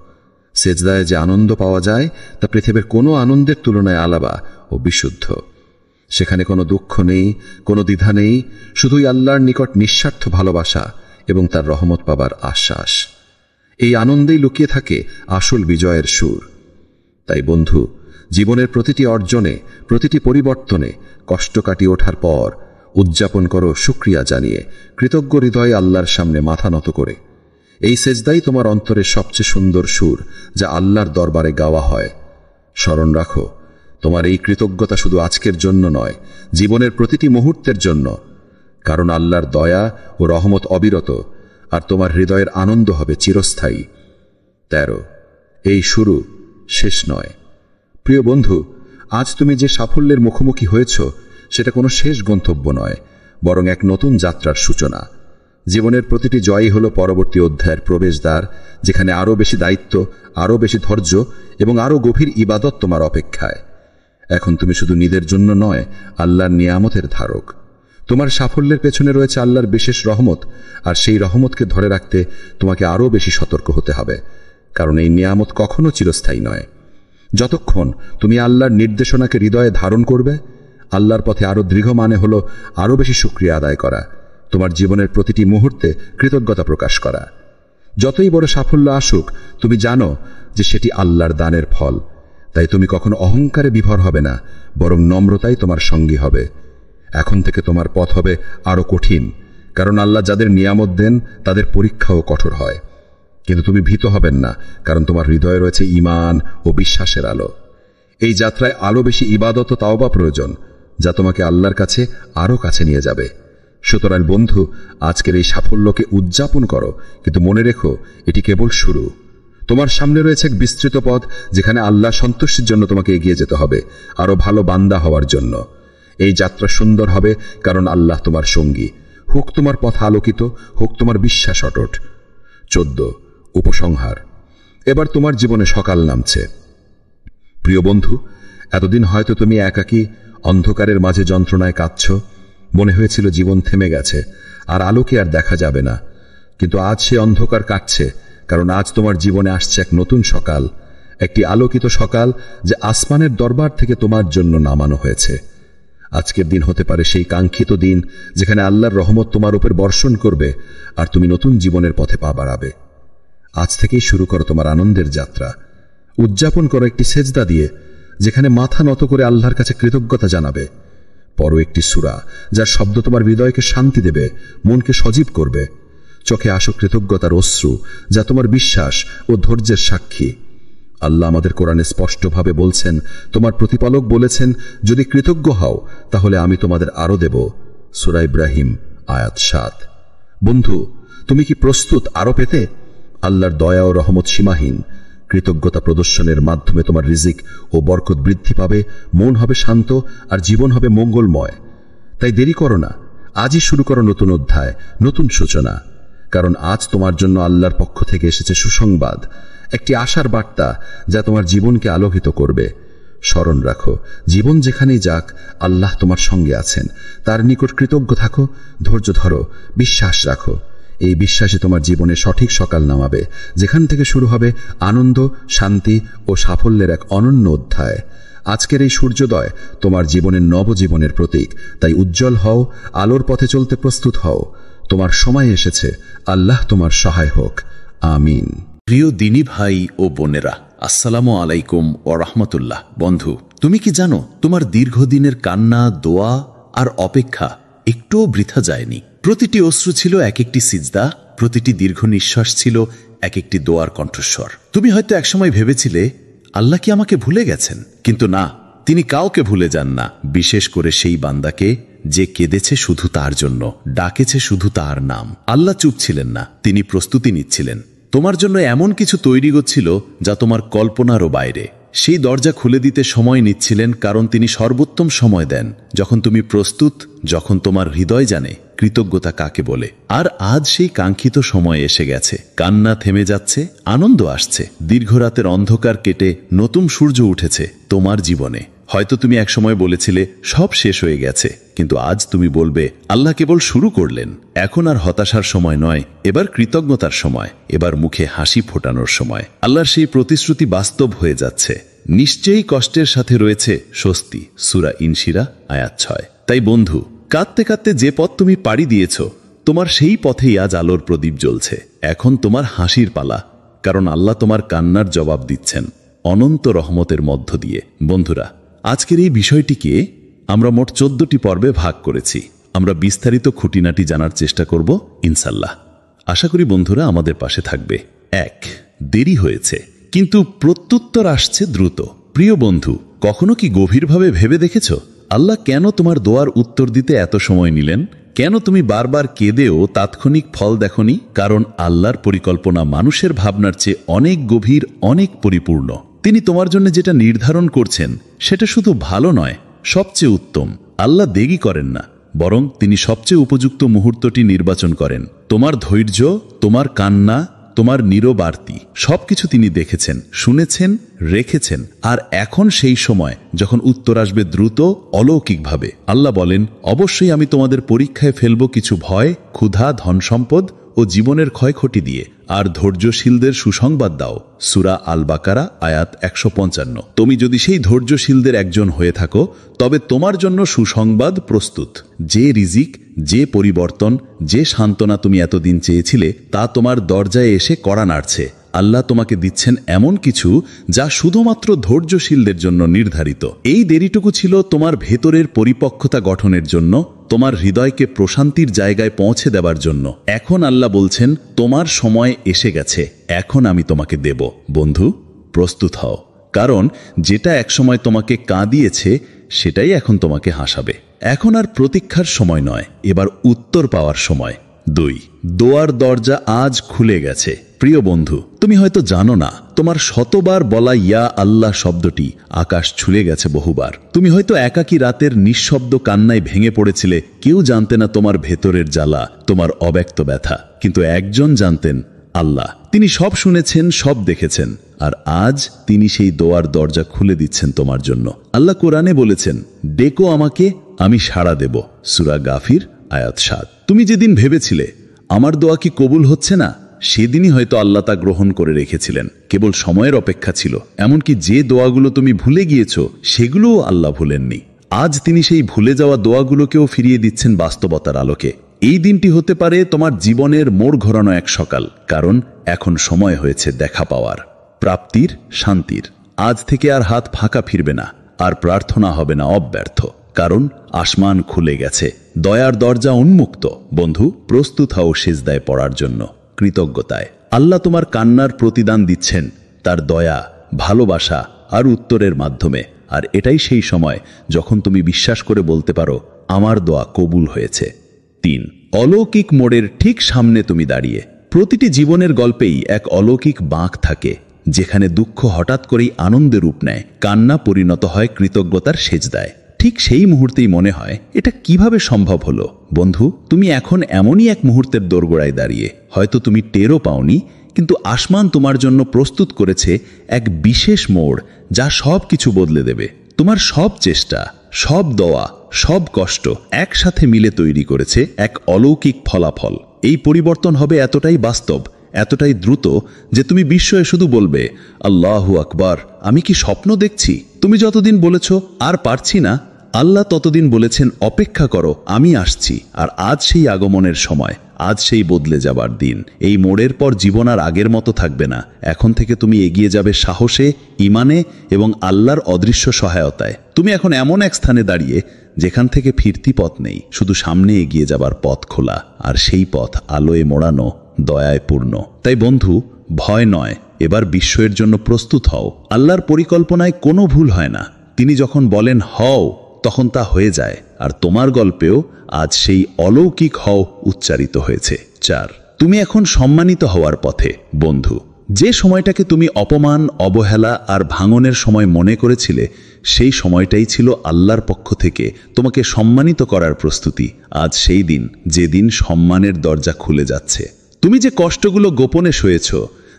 সেজদায় যে আনন্দ পাওয়া যায় তা পৃথিবীর কোনো আনন্দের তুলনায় আলাদা ও বিশুদ্ধ। সেখানে কোনো দুঃখ নেই, কোনো দ্বিধা নেই, শুধুই আল্লাহর নিকট নিঃস্বার্থ ভালোবাসা এবং তার রহমত পাবার আশ্বাস। এই আনন্দেই লুকিয়ে থাকে আসল বিজয়ের সুর। তাই বন্ধু, জীবনের প্রতিটি অর্জনে, প্রতিটি পরিবর্তনে কষ্ট কাটিয়ে ওঠার পর উদযাপন করো শুকরিয়া জানিয়ে, কৃতজ্ঞ হৃদয়ে আল্লাহর সামনে মাথা নত করে। এই সেজদাই তোমার অন্তরের সবচেয়ে সুন্দর সুর, যা আল্লাহর দরবারে গাওয়া হয়। স্মরণ রাখো, তোমার এই কৃতজ্ঞতা শুধু আজকের জন্য নয়, জীবনের প্রতিটি মুহূর্তের জন্য, কারণ আল্লাহর দয়া ও রহমত অবিরত, আর তোমার হৃদয়ের আনন্দ হবে চিরস্থায়ী। 13 এই শুরু, শেষ নয়। প্রিয় বন্ধু, আজ তুমি যে সাফল্যের মুখোমুখি হয়েছ, সেটা কোনো শেষ গন্তব্য নয়, বরং এক নতুন যাত্রার সূচনা। জীবনের প্রতিটি জয়ই হলো পরবর্তী অধ্যায়ের প্রবেশদ্বার, যেখানে আরও বেশি দায়িত্ব, আরও বেশি ধৈর্য এবং আরও গভীর ইবাদত তোমার অপেক্ষায়। এখন তুমি শুধু নিজের জন্য নয়, আল্লাহর নিয়ামতের ধারক। তোমার সাফল্যের পেছনে রয়েছে আল্লাহর বিশেষ রহমত, আর সেই রহমতকে ধরে রাখতে তোমাকে আরও বেশি সতর্ক হতে হবে, কারণ এই নিয়ামত কখনো চিরস্থায়ী নয়। যতক্ষণ তুমি আল্লাহর নির্দেশনাকে হৃদয়ে ধারণ করবে, আল্লাহর পথে আরও দৃঢ় মানে হলো আরও বেশি শুকরিয়া আদায় করা, তোমার জীবনের প্রতিটি মুহূর্তে কৃতজ্ঞতা প্রকাশ করা। যতই বড় সাফল্য আসুক, তুমি জানো যে সেটি আল্লাহর দানের ফল। তাই তুমি কখনো অহংকারে বিভোর হবে না, বরং নম্রতাই তোমার সঙ্গী হবে। এখন থেকে তোমার পথ হবে আরও কঠিন, কারণ আল্লাহ যাদের নিয়ামত দেন তাদের পরীক্ষাও কঠোর হয়। কিন্তু তুমি ভীত হবেন না, কারণ তোমার হৃদয়ে রয়েছে ঈমান ও বিশ্বাসের আলো। এই যাত্রায় আরও বেশি ইবাদত ও তাওবা প্রয়োজন, যা তোমাকে আল্লাহর কাছে আরও কাছে নিয়ে যাবে। সুতরাং বন্ধু, আজকের এই সাফল্যকে উদযাপন করো, কিন্তু মনে রেখো, এটি কেবল শুরু। তোমার সামনে রয়েছে এক বিস্তৃত পথ, যেখানে আল্লাহ সন্তুষ্টির জন্য তোমাকে এগিয়ে যেতে হবে, আরও ভালো বান্দা হওয়ার জন্য। এই যাত্রা সুন্দর হবে, কারণ আল্লাহ তোমার সঙ্গী। হোক তোমার পথ আলোকিত, হোক তোমার বিশ্বাস অটুট। 14 উপসংহার। এবার তোমার জীবনে সকাল নামছে। প্রিয় বন্ধু, এতদিন হয়তো তুমি একাকী অন্ধকারের মাঝে যন্ত্রণায় কাঁদছ, মনে হয়েছিল জীবন থেমে গেছে, আর আলোকে আর দেখা যাবে না। কিন্তু আজ সে অন্ধকার কাটছে, কারণ আজ তোমার জীবনে আসছে এক নতুন সকাল, একটি আলোকিত সকাল, যে আসমানের দরবার থেকে তোমার জন্য নামানো হয়েছে। আজকের দিন হতে পারে সেই কাঙ্ক্ষিত দিন, যেখানে আল্লাহর রহমত তোমার উপর বর্ষণ করবে, আর তুমি নতুন জীবনের পথে পা বাড়াবে। আজ থেকেই শুরু করো তোমার আনন্দের যাত্রা। উদযাপন করো একটি সেজদা দিয়ে, যেখানে মাথা নত করে আল্লাহর কাছে কৃতজ্ঞতা জানাবে। পড়ো একটি সূরা, যার শব্দ তোমার হৃদয়কে শান্তি দেবে, মনকে সজীব করবে। চোখে আসো কৃতজ্ঞতার অশ্রু, যা তোমার বিশ্বাস ও ধৈর্যের সাক্ষী। আল্লাহ আমাদের কোরআনে স্পষ্টভাবে বলছেন, তোমার প্রতিপালক বলেছেন, যদি কৃতজ্ঞ হও তাহলে আমি তোমাদের আরো দেব। সূরা ইব্রাহিম আয়াত 7। বন্ধু, তুমি কি প্রস্তুত আরো পেতে? আল্লাহর দয়া ও রহমত সীমাহীন। কৃতজ্ঞতা প্রদর্শনের মাধ্যমে তোমার রিজিক ও বরকত বৃদ্ধি পাবে, মন হবে শান্ত, আর জীবন হবে মঙ্গলময়। তাই দেরি করো না, আজই শুরু করো নতুন অধ্যায়, নতুন সূচনা। কারণ আজ তোমার জন্য আল্লাহর পক্ষ থেকে এসেছে সুসংবাদ, একটি আশার বার্তা, যা তোমার জীবনকে আলোকিত করবে। স্মরণ রাখো, জীবন যেখানেই যাক, আল্লাহ তোমার সঙ্গে আছেন। তার নিকট কৃতজ্ঞ থাকো, ধৈর্য ধরো, বিশ্বাস রাখো। এই বিশ্বাসে তোমার জীবনে সঠিক সকাল নামাবে, যেখান থেকে শুরু হবে আনন্দ, শান্তি ও সাফল্যের এক অনন্য অধ্যায়। আজকের এই সূর্যোদয় তোমার জীবনের নবজীবনের প্রতীক। তাই উজ্জ্বল হও, আলোর পথে চলতে প্রস্তুত হও। তোমার সময় এসেছে, আল্লাহ তোমার সহায় হোক। আমিন। প্রিয় দিনী ভাই ও বোনেরা, আসসালামু আলাইকুম ওয়া রাহমাতুল্লাহ। বন্ধু, তুমি কি জানো, তোমার দীর্ঘদিনের কান্না, দোয়া আর অপেক্ষা একটুও বৃথা যায়নি। প্রতিটি অশ্রু ছিল এক একটি সিজদা, প্রতিটি দীর্ঘ নিঃশ্বাস ছিল এক একটি দোয়ার কণ্ঠস্বর। তুমি হয়তো একসময় ভেবেছিলে, আল্লাহ কি আমাকে ভুলে গেছেন? কিন্তু না, তিনি কাউকে ভুলে যান না, বিশেষ করে সেই বান্দাকে যে কেঁদেছে শুধু তার জন্য, ডাকেছে শুধু তার নাম। আল্লাহ চুপ ছিলেন না, তিনি প্রস্তুতি নিচ্ছিলেন। তোমার জন্য এমন কিছু তৈরি হচ্ছিল যা তোমার কল্পনারও বাইরে। সেই দরজা খুলে দিতে সময় নিচ্ছিলেন, কারণ তিনি সর্বোত্তম সময় দেন, যখন তুমি প্রস্তুত, যখন তোমার হৃদয় জানে কৃতজ্ঞতা কাকে বলে। আর আজ সেই কাঙ্ক্ষিত সময় এসে গেছে। কান্না থেমে যাচ্ছে, আনন্দ আসছে। দীর্ঘ রাতের অন্ধকার কেটে নতুন সূর্য উঠেছে তোমার জীবনে। হয়তো তুমি একসময় বলেছিলে সব শেষ হয়ে গেছে, কিন্তু আজ তুমি বলবে, আল্লাহ কেবল শুরু করলেন। এখন আর হতাশার সময় নয়, এবার কৃতজ্ঞতার সময়, এবার মুখে হাসি ফোটানোর সময়। আল্লাহর সেই প্রতিশ্রুতি বাস্তব হয়ে যাচ্ছে। নিশ্চয়ই কষ্টের সাথে রয়েছে স্বস্তি। সূরা ইনশিরা আয়াত 6। তাই বন্ধু, কাঁদতে কাঁদতে যে পথ তুমি পাড়ি দিয়েছ, তোমার সেই পথেই আজ আলোর প্রদীপ জ্বলছে। এখন তোমার হাসির পালা, কারণ আল্লাহ তোমার কান্নার জবাব দিচ্ছেন অনন্ত রহমতের মধ্য দিয়ে। বন্ধুরা, আজকের এই বিষয়টিকে আমরা মোট 14টি পর্বে ভাগ করেছি। আমরা বিস্তারিত খুঁটিনাটি জানার চেষ্টা করব ইনশাল্লাহ। আশা করি বন্ধুরা আমাদের পাশে থাকবে। 1. দেরি হয়েছে, কিন্তু প্রত্যুত্তর আসছে দ্রুত। প্রিয় বন্ধু, কখনো কি গভীরভাবে ভেবে দেখেছ আল্লাহ কেন তোমার দোয়ার উত্তর দিতে এত সময় নিলেন? কেন তুমি বারবার কেঁদেও তাৎক্ষণিক ফল দেখনি? কারণ আল্লাহর পরিকল্পনা মানুষের ভাবনার চেয়ে অনেক গভীর, অনেক পরিপূর্ণ। তিনি তোমার জন্য যেটা নির্ধারণ করছেন সেটা শুধু ভালো নয়, সবচেয়ে উত্তম। আল্লাহ দেরি করেন না, বরং তিনি সবচেয়ে উপযুক্ত মুহূর্তটি নির্বাচন করেন। তোমার ধৈর্য, তোমার কান্না, তোমার নীরব আরতি সবকিছু তিনি দেখেছেন, শুনেছেন, রেখেছেন। আর এখন সেই সময় যখন উত্তর আসবে দ্রুত, অলৌকিকভাবে। আল্লাহ বলেন, অবশ্যই আমি তোমাদের পরীক্ষায় ফেলব কিছু ভয়, ক্ষুধা, ধন সম্পদ ও জীবনের ক্ষয়ক্ষতি দিয়ে, আর ধৈর্যশীলদের সুসংবাদ দাও। সূরা আল বাকারা আয়াত 155। তুমি যদি সেই ধৈর্যশীলদের একজন হয়ে থাকো, তবে তোমার জন্য সুসংবাদ প্রস্তুত। যে রিজিক, যে পরিবর্তন, যে সান্ত্বনা তুমি এতদিন চেয়েছিলে, তা তোমার দরজায় এসে কড়া নাড়ছে। আল্লাহ তোমাকে দিচ্ছেন এমন কিছু যা শুধুমাত্র ধৈর্যশীলদের জন্য নির্ধারিত। এই দেরিটুকু ছিল তোমার ভেতরের পরিপক্কতা গঠনের জন্য, তোমার হৃদয়কে প্রশান্তির জায়গায় পৌঁছে দেবার জন্য। এখন আল্লাহ বলছেন, তোমার সময় এসে গেছে, এখন আমি তোমাকে দেব। বন্ধু, প্রস্তুত হও, কারণ যেটা একসময় তোমাকে কাঁদিয়েছে সেটাই এখন তোমাকে হাসাবে। এখন আর প্রতীক্ষার সময় নয়, এবার উত্তর পাওয়ার সময়। 2. দোয়ার দরজা আজ খুলে গেছে। প্রিয় বন্ধু, তুমি হয়তো জানো না, তোমার শতবার বলা ইয়া আল্লাহ শব্দটি আকাশ ছুঁয়ে গেছে বহুবার। তুমি হয়তো একাকী রাতের নিঃশব্দ কান্নায় ভেঙে পড়েছিলে। কেউ জানতে না তোমার ভেতরের জ্বালা, তোমার অব্যক্ত ব্যথা, কিন্তু একজন জানতেন, আল্লাহ। তিনি সব শুনেছেন, সব দেখেছেন, আর আজ তিনি সেই দোয়ার দরজা খুলে দিচ্ছেন তোমার জন্য। আল্লাহ কোরআনে বলেছেন, ডেকো আমাকে, আমি সাড়া দেব। সূরা গাফির আয়াত 7। তুমি যেদিন ভেবেছিলে আমার দোয়া কি কবুল হচ্ছে না, সেদিনই হয়তো আল্লাহ তা গ্রহণ করে রেখেছিলেন। কেবল সময়ের অপেক্ষা ছিল। এমনকি যে দোয়াগুলো তুমি ভুলে গিয়েছ, সেগুলোও আল্লাহ ভুলেননি। আজ তিনি সেই ভুলে যাওয়া দোয়াগুলোকেও ফিরিয়ে দিচ্ছেন বাস্তবতার আলোকে। এই দিনটি হতে পারে তোমার জীবনের মোড় ঘোরানো এক সকাল, কারণ এখন সময় হয়েছে দেখা পাওয়ার, প্রাপ্তির, শান্তির। আজ থেকে আর হাত ফাঁকা ফিরবে না, আর প্রার্থনা হবে না অব্যর্থ, কারণ আসমান খুলে গেছে, দয়ার দরজা উন্মুক্ত। বন্ধু, প্রস্তুত হও সিজদায় পড়ার জন্য, কৃতজ্ঞতায়। আল্লাহ তোমার কান্নার প্রতিদান দিচ্ছেন তার দয়া, ভালোবাসা আর উত্তরের মাধ্যমে। আর এটাই সেই সময় যখন তুমি বিশ্বাস করে বলতে পারো, আমার দোয়া কবুল হয়েছে। 3. অলৌকিক মোড়ের ঠিক সামনে তুমি দাঁড়িয়ে। প্রতিটি জীবনের গল্পেই এক অলৌকিক বাঁক থাকে, যেখানে দুঃখ হঠাৎ করেই আনন্দে রূপ নেয়, কান্না পরিণত হয় কৃতজ্ঞতার সেজদায়। ঠিক সেই মুহূর্তেই মনে হয়, এটা কিভাবে সম্ভব হলো? বন্ধু, তুমি এখন এমনই এক মুহূর্তের দোরগোড়ায় দাঁড়িয়ে। হয়তো তুমি টেরও পাওনি, কিন্তু আসমান তোমার জন্য প্রস্তুত করেছে এক বিশেষ মোড়, যা সব কিছু বদলে দেবে। তোমার সব চেষ্টা, সব দোয়া, সব কষ্ট একসাথে মিলে তৈরি করেছে এক অলৌকিক ফলাফল। এই পরিবর্তন হবে এতটাই বাস্তব, এতটাই দ্রুত যে তুমি বিস্ময়ে শুধু বলবে, আল্লাহু আকবার, আমি কি স্বপ্ন দেখছি? তুমি যতদিন বলেছ আর পারছি না, আল্লাহ ততদিন বলেছেন, অপেক্ষা করো, আমি আসছি। আর আজ সেই আগমনের সময়, আজ সেই বদলে যাবার দিন। এই মোড়ের পর জীবন আর আগের মতো থাকবে না। এখন থেকে তুমি এগিয়ে যাবে সাহসে, ইমানে এবং আল্লাহর অদৃশ্য সহায়তায়। তুমি এখন এমন এক স্থানে দাঁড়িয়ে যেখান থেকে ফিরতি পথ নেই, শুধু সামনে এগিয়ে যাবার পথ খোলা, আর সেই পথ আলোয় মোড়ানো, দয়ায় পূর্ণ। তাই বন্ধু, ভয় নয়, এবার বিস্ময়ের জন্য প্রস্তুত হও। আল্লাহর পরিকল্পনায় কোনো ভুল হয় না। তিনি যখন বলেন হও, তখন তা হয়ে যায়। আর তোমার গল্পেও আজ সেই অলৌকিক হও উচ্চারিত হয়েছে। 4. তুমি এখন সম্মানিত হওয়ার পথে। বন্ধু, যে সময়টাকে তুমি অপমান, অবহেলা আর ভাঙনের সময় মনে করেছিলে, সেই সময়টাই ছিল আল্লাহর পক্ষ থেকে তোমাকে সম্মানিত করার প্রস্তুতি। আজ সেই দিন, যেদিন সম্মানের দরজা খুলে যাচ্ছে। তুমি যে কষ্টগুলো গোপনে সয়েছ,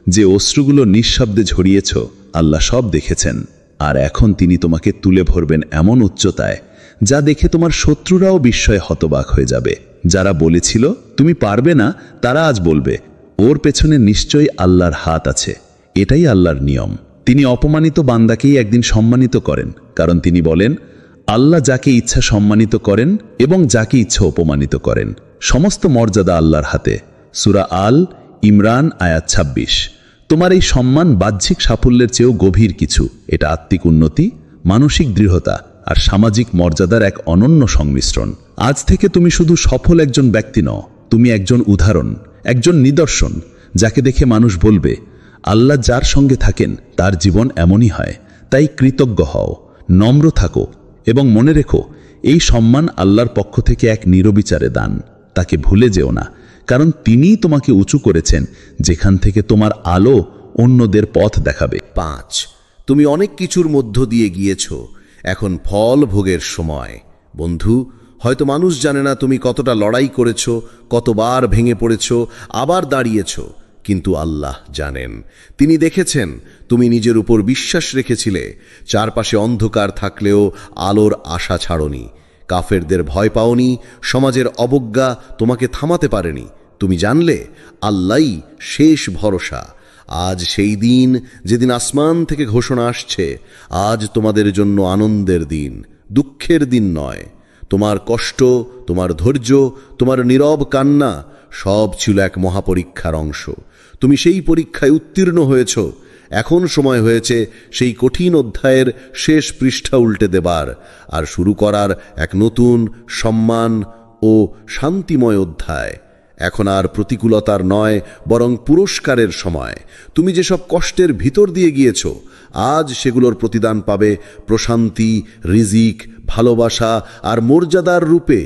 যে অশ্রুগুলো নিঃশব্দে ঝরিয়েছ, আল্লাহ সব দেখেছেন। আর এখন তিনি তোমাকে তুলে ভরবেন এমন উচ্চতায়, যা দেখে তোমার শত্রুরাও বিস্ময়ে হতবাক হয়ে যাবে। যারা বলেছিল তুমি পারবে না, তারা আজ বলবে, ওর পেছনে নিশ্চয়ই আল্লাহর হাত আছে। এটাই আল্লাহর নিয়ম। তিনি অপমানিত বান্দাকেই একদিন সম্মানিত করেন, কারণ তিনি বলেন, আল্লাহ যাকে ইচ্ছা সম্মানিত করেন এবং যাকে ইচ্ছা অপমানিত করেন। সমস্ত মর্যাদা আল্লাহর হাতে। সূরা আল ইমরান আয়াত 26। তোমার এই সম্মান বাহ্যিক সাফল্যের চেয়েও গভীর কিছু। এটা আত্মিক উন্নতি, মানসিক দৃঢ়তা আর সামাজিক মর্যাদার এক অনন্য সংমিশ্রণ। আজ থেকে তুমি শুধু সফল একজন ব্যক্তি নও, তুমি একজন উদাহরণ, একজন নিদর্শন, যাকে দেখে মানুষ বলবে আল্লাহ যার সঙ্গে থাকেন তার জীবন এমনই হয়। তাই কৃতজ্ঞ হও, নম্র থাকো এবং মনে রেখো এই সম্মান আল্লাহর পক্ষ থেকে এক নিরবিচারে দান। তাকে ভুলে যেও না, কারণ তিনিই তোমাকে উঁচু করেছেন যেখান থেকে তোমার আলো অন্যদের পথ দেখাবে। 5 তুমি অনেক কিছুর মধ্য দিয়ে গিয়েছ, এখন ফল ভোগের সময়। বন্ধু, হয়তো মানুষ জানে না তুমি কতটা লড়াই করেছ, কতবার ভেঙে পড়েছ, আবার দাঁড়িয়েছ, কিন্তু আল্লাহ জানেন। তিনি দেখেছেন তুমি নিজের উপর বিশ্বাস রেখেছিলে, চারপাশে অন্ধকার থাকলেও আলোর আশা ছাড়নি, কাফেরদের ভয় পাওনি, সমাজের অবজ্ঞা তোমাকে থামাতে পারেনি। তুমি জানলে আল্লাহই শেষ ভরসা। আজ সেই দিন যেদিন আসমান থেকে ঘোষণা আসছে, আজ তোমাদের জন্য আনন্দের দিন, দুঃখের দিন নয়। তোমার কষ্ট, তোমার ধৈর্য, তোমার নীরব কান্না সব ছিল এক মহাপরীক্ষার অংশ। তুমি সেই পরীক্ষায় উত্তীর্ণ হয়েছ। এখন সময় হয়েছে সেই কঠিন অধ্যায়ের শেষ পৃষ্ঠা উল্টে দেবার আর শুরু করার এক নতুন সম্মান ও শান্তিময় অধ্যায়। এখন আর প্রতিকূলতার নয়, বরং পুরস্কারের সময়। তুমি যেসব কষ্টের ভিতর দিয়ে গিয়েছ, আজ সেগুলোর প্রতিদান পাবে প্রশান্তি, রিজিক, ভালোবাসা আর মর্যাদার রূপে।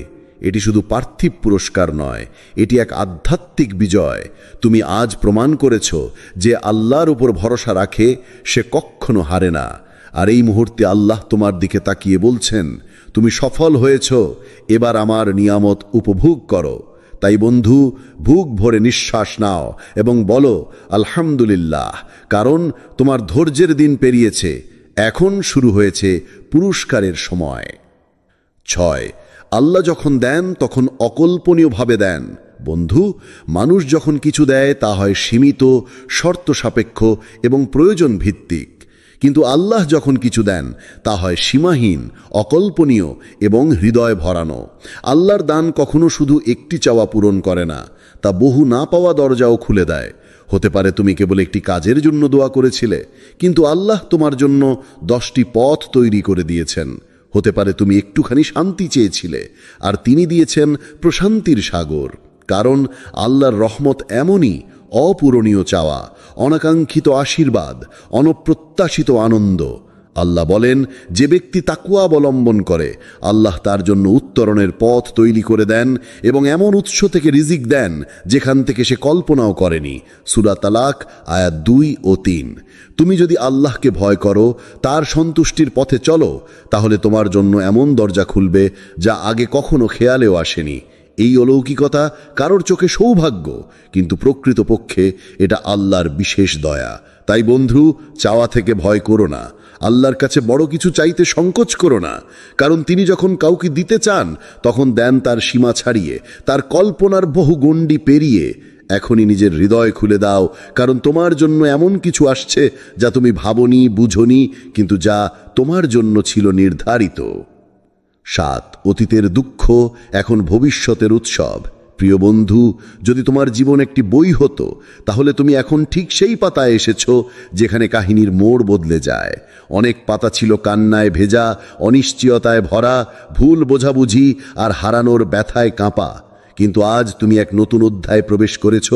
এটি শুধু পার্থিব পুরস্কার নয়, এটি এক আধ্যাত্মিক বিজয়। তুমি আজ প্রমাণ করেছ যে আল্লাহর উপর ভরসা রাখে সে কখনো হারে না। আর এই মুহূর্তে আল্লাহ তোমার দিকে তাকিয়ে বলছেন, তুমি সফল হয়েছ, এবার আমার নিয়ামত উপভোগ করো। তাই বন্ধু, বুক ভরে নিঃশ্বাস নাও এবং বলো আলহামদুলিল্লাহ, কারণ তোমার ধৈর্যের দিন পেরিয়েছে, এখন শুরু হয়েছে পুরস্কারের সময়। 6 আল্লাহ যখন দেন তখন অকল্পনীয়ভাবে দেন। বন্ধু, মানুষ যখন কিছু দেয় তা হয় সীমিত, শর্ত সাপেক্ষ এবং প্রয়োজন ভিত্তিক, কিন্তু আল্লাহ যখন কিছু দেন তা হয় সীমাহীন, অকল্পনীয় এবং হৃদয় ভরানো। আল্লাহর দান কখনো শুধু একটি চাওয়া পূরণ করে না, তা বহু না পাওয়া দরজাও খুলে দেয়। হতে পারে তুমি কেবল একটি কাজের জন্য দোয়া করেছিলে, কিন্তু আল্লাহ তোমার জন্য 10টি পথ তৈরি করে দিয়েছেন। হতে পারে তুমি একটুখানি শান্তি চেয়েছিলে, আর তিনি দিয়েছেন প্রশান্তির সাগর। কারণ আল্লাহর রহমত এমনই অপূরণীয় চাওয়া, অনাকাঙ্ক্ষিত আশীর্বাদ, অনপ্রত্যাশিত আনন্দ। আল্লাহ বলেন, যে ব্যক্তি তাকওয়া অবলম্বন করে আল্লাহ তার জন্য উত্তরণের পথ তৈরি করে দেন এবং এমন উৎস থেকে রিজিক দেন যেখান থেকে সে কল্পনাও করেনি। সূরা তালাক আয়াত 2 ও 3। তুমি যদি আল্লাহকে ভয় করো, তার সন্তুষ্টির পথে চলো, তাহলে তোমার জন্য এমন দরজা খুলবে যা আগে কখনো খেয়ালেও আসেনি। এই অলৌকিকতা কারোর চোখে সৌভাগ্য, কিন্তু প্রকৃতপক্ষে এটা আল্লাহর বিশেষ দয়া। তাই বন্ধু, চাওয়া থেকে ভয় করো না, আল্লাহর কাছে বড় কিছু চাইতে সংকোচ করো না, কারণ তিনি যখন কাউকে দিতে চান তখন দেন তার সীমা ছাড়িয়ে, তার কল্পনার বহু গণ্ডি পেরিয়ে। এখনই নিজের হৃদয় খুলে দাও, কারণ তোমার জন্য এমন কিছু আসছে যা তুমি ভাবনি, বুঝনি, কিন্তু যা তোমার জন্য ছিল নির্ধারিত। 7 অতীতের দুঃখ এখন ভবিষ্যতের উৎসব। প্রিয় বন্ধু, যদি তোমার জীবন একটি বই হতো, তাহলে তুমি এখন ঠিক সেই পাতায় এসেছো যেখানে কাহিনীর মোড় বদলে যায়। অনেক পাতা ছিল কান্নায় ভেজা, অনিশ্চয়তায় ভরা, ভুল বোঝাবুঝি আর হারানোর ব্যথায় কাঁপা। কিন্তু আজ তুমি এক নতুন অধ্যায়ে প্রবেশ করেছ,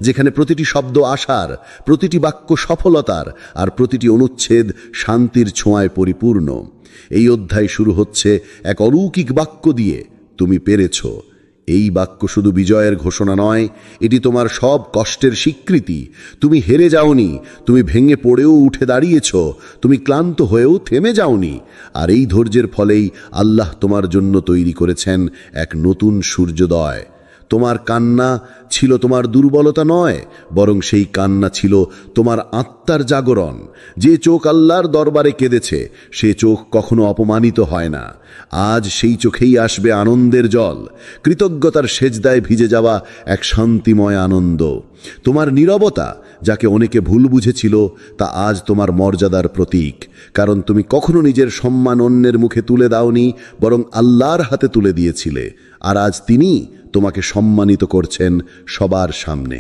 যেখানে প্রতিটি শব্দ আশার, প্রতিটি বাক্য সফলতার, আর প্রতিটি অনুচ্ছেদ শান্তির ছোঁয়ায় পরিপূর্ণ। এই অধ্যায় শুরু হচ্ছে এক অলৌকিক বাক্য দিয়ে, তুমি পেরেছ। এই বাক্য শুধু বিজয়ের ঘোষণা নয়, এটি তোমার সব কষ্টের স্বীকৃতি। তুমি হেরে যাওনি, তুমি ভেঙে পড়েও উঠে দাঁড়িয়েছ, তুমি ক্লান্ত হয়েও থেমে যাওনি। আর এই ধৈর্যের ফলেই আল্লাহ তোমার জন্য তৈরি করেছেন এক নতুন সূর্যোদয়। তোমার কান্না ছিল তোমার দুর্বলতা নয়, বরং সেই কান্না ছিল তোমার আত্মার জাগরণ। যে চোখ আল্লাহর দরবারে কেঁদেছে, সে চোখ কখনো অপমানিত হয় না। আজ সেই চোখেই আসবে আনন্দের জল, কৃতজ্ঞতার সেজদায় ভিজে যাওয়া এক শান্তিময় আনন্দ। তোমার নীরবতা, যাকে অনেকে ভুল বুঝেছিল, তা আজ তোমার মর্যাদার প্রতীক। কারণ তুমি কখনো নিজের সম্মান অন্যের মুখে তুলে দাওনি, বরং আল্লাহর হাতে তুলে দিয়েছিলে। আর আজ তিনি তোমাকে সম্মানিত করছেন সবার সামনে।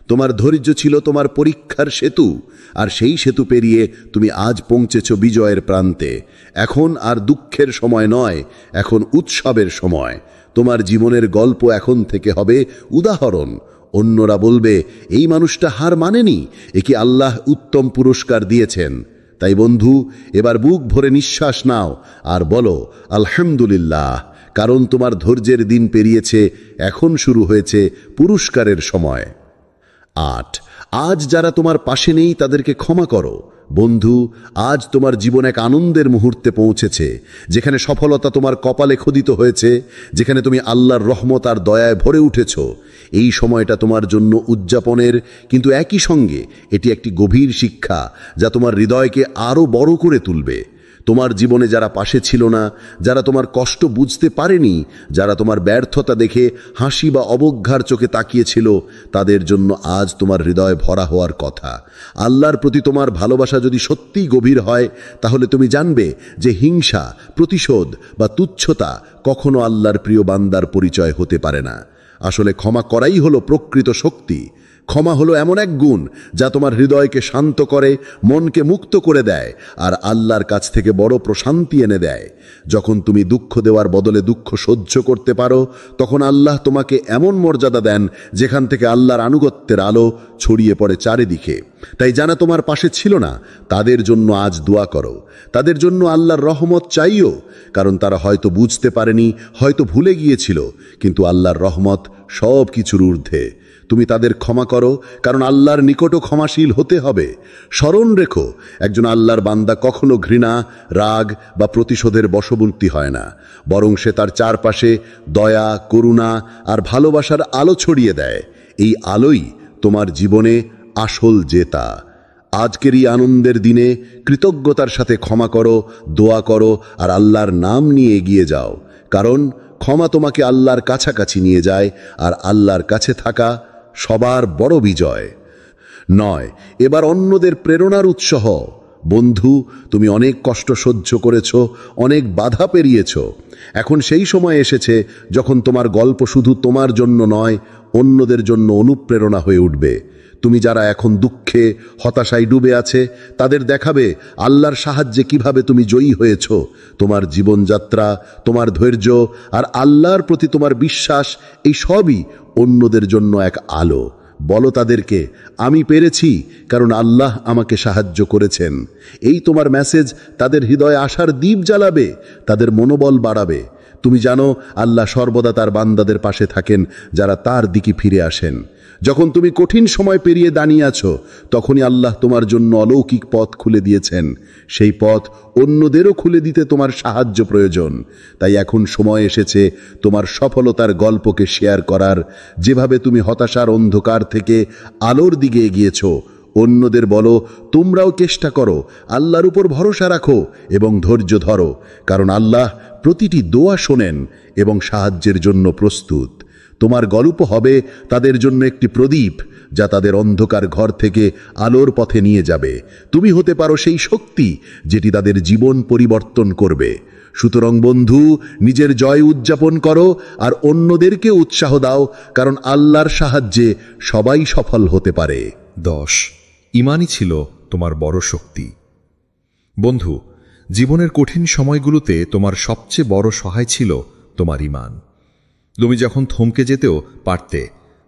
তোমার ধৈর্য ছিল তোমার পরীক্ষার সেতু, আর সেই সেতু পেরিয়ে তুমি আজ পৌঁছেছ বিজয়ের প্রান্তে। এখন আর দুঃখের সময় নয়, এখন উৎসবের সময়। তোমার জীবনের গল্প এখন থেকে হবে উদাহরণ। অন্যরা বলবে, এই মানুষটা হার মানেনি, একে আল্লাহ উত্তম পুরস্কার দিয়েছেন। তাই বন্ধু, এবার বুক ভরে নিঃশ্বাস নাও আর বলো আলহামদুলিল্লাহ, কারণ তোমার ধৈর্যের দিন পেরিয়েছে, এখন শুরু হয়েছে পুরস্কারের সময়। 8, আজ যারা তোমার পাশে নেই তাদেরকে ক্ষমা করো। বন্ধু, আজ তোমার জীবন এক আনন্দের মুহূর্তে পৌঁছেছে, যেখানে সফলতা তোমার কপালে খোদিত হয়েছে, যেখানে তুমি আল্লাহর রহমত আর দয়ায় ভরে উঠেছ। এই সময়টা তোমার জন্য উদযাপনের, কিন্তু একই সঙ্গে এটি একটি গভীর শিক্ষা যা তোমার হৃদয়কে আরও বড় করে তুলবে। তোমার জীবনে যারা পাশে ছিল না, যারা তোমার কষ্ট বুঝতে পারেনি, যারা তোমার ব্যর্থতা দেখে হাসি বা অবজ্ঞার চোখে তাকিয়েছিল, তাদের জন্য আজ তোমার হৃদয় ভরা হওয়ার কথা। আল্লাহর প্রতি তোমার ভালোবাসা যদি সত্যিই গভীর হয়, তাহলে তুমি জানবে যে হিংসা, প্রতিশোধ বা তুচ্ছতা কখনো আল্লাহর প্রিয় বান্দার পরিচয় হতে পারে না। আসলে ক্ষমা করাই হলো প্রকৃত শক্তি। ক্ষমা হলো এমন এক গুণ যা তোমার হৃদয়কে শান্ত করে, মনকে মুক্ত করে দেয়, আর আল্লাহর কাছ থেকে বড় প্রশান্তি এনে দেয়। যখন তুমি দুঃখ দেওয়ার বদলে দুঃখ সহ্য করতে পারো, তখন আল্লাহ তোমাকে এমন মর্যাদা দেন যেখান থেকে আল্লাহর আনুগত্যের আলো ছড়িয়ে পড়ে চারিদিকে। তাই যারা তোমার পাশে ছিল না, তাদের জন্য আজ দোয়া করো, তাদের জন্য আল্লাহর রহমত চাইও, কারণ তারা হয়তো বুঝতে পারেনি, হয়তো ভুলে গিয়েছিল, কিন্তু আল্লাহর রহমত সব কিছুর ঊর্ধ্বে। তুমি তাদের ক্ষমা করো, কারণ আল্লাহর নিকটও ক্ষমাশীল হতে হবে। স্মরণ রেখো, একজন আল্লাহর বান্দা কখনো ঘৃণা, রাগ বা প্রতিশোধের বশবর্তী হয় না, বরং সে তার চারপাশে দয়া, করুণা আর ভালোবাসার আলো ছড়িয়ে দেয়। এই আলোই তোমার জীবনে আসল জেতা। আজকের এই আনন্দের দিনে কৃতজ্ঞতার সাথে ক্ষমা করো, দোয়া করো আর আল্লাহর নাম নিয়ে এগিয়ে যাও, কারণ ক্ষমা তোমাকে আল্লাহর কাছাকাছি নিয়ে যায়, আর আল্লাহর কাছে থাকা সবার বড় বিজয়। 9, এবার অন্যদের প্রেরণার উৎস হও। বন্ধু, তুমি অনেক কষ্ট সহ্য করেছ, অনেক বাধা পেরিয়েছ। এখন সেই সময় এসেছে যখন তোমার গল্প শুধু তোমার জন্য নয়, অন্যদের জন্য অনুপ্রেরণা হয়ে উঠবে। তুমি যারা এখন দুঃখে, হতাশায় ডুবে আছে, তাদের দেখাবে আল্লাহর সাহায্যে কিভাবে তুমি জয়ী হয়েছ। তোমার জীবনযাত্রা, তোমার ধৈর্য আর আল্লাহর প্রতি তোমার বিশ্বাস, এই সবই অন্যদের জন্য এক আলো। বলো তাদেরকে, আমি পেরেছি, কারণ আল্লাহ আমাকে সাহায্য করেছেন। এই তোমার মেসেজ তাদের হৃদয়ে আশার দীপ জ্বালাবে, তাদের মনোবল বাড়াবে। তুমি জানো, আল্লাহ সর্বদা তার বান্দাদের পাশে থাকেন যারা তার দিকে ফিরে আসেন। যখন তুমি কঠিন সময় পেরিয়ে দাঁড়িয়ে আছো, তখনই আল্লাহ তোমার জন্য অলৌকিক পথ খুলে দিয়েছেন। সেই পথ অন্যদেরও খুলে দিতে তোমার সাহায্য প্রয়োজন। তাই এখন সময় এসেছে তোমার সফলতার গল্পকে শেয়ার করার। যেভাবে তুমি হতাশার অন্ধকার থেকে আলোর দিকে এগিয়েছো, অন্যদের বলো তোমরাও চেষ্টা করো, আল্লাহর উপর ভরসা রাখো এবং ধৈর্য ধরো, কারণ আল্লাহ প্রতিটি দোয়া শোনেন এবং সাহায্যের জন্য প্রস্তুত। তোমার গল্প হবে তাদের জন্য একটি প্রদীপ, যা তাদের অন্ধকার ঘর থেকে আলোর পথে নিয়ে যাবে। তুমি হতে পারো সেই শক্তি যেটি তাদের জীবন পরিবর্তন করবে। সুতরাং বন্ধু, নিজের জয় উদযাপন করো আর অন্যদেরকে উৎসাহ দাও, কারণ আল্লাহর সাহায্যে সবাই সফল হতে পারে। 10, ঈমানই ছিল তোমার বড় শক্তি। বন্ধু, জীবনের কঠিন সময়গুলোতে তোমার সবচেয়ে বড় সহায় ছিল তোমার ঈমান। তুমি যখন থমকে যেতেও পারতে,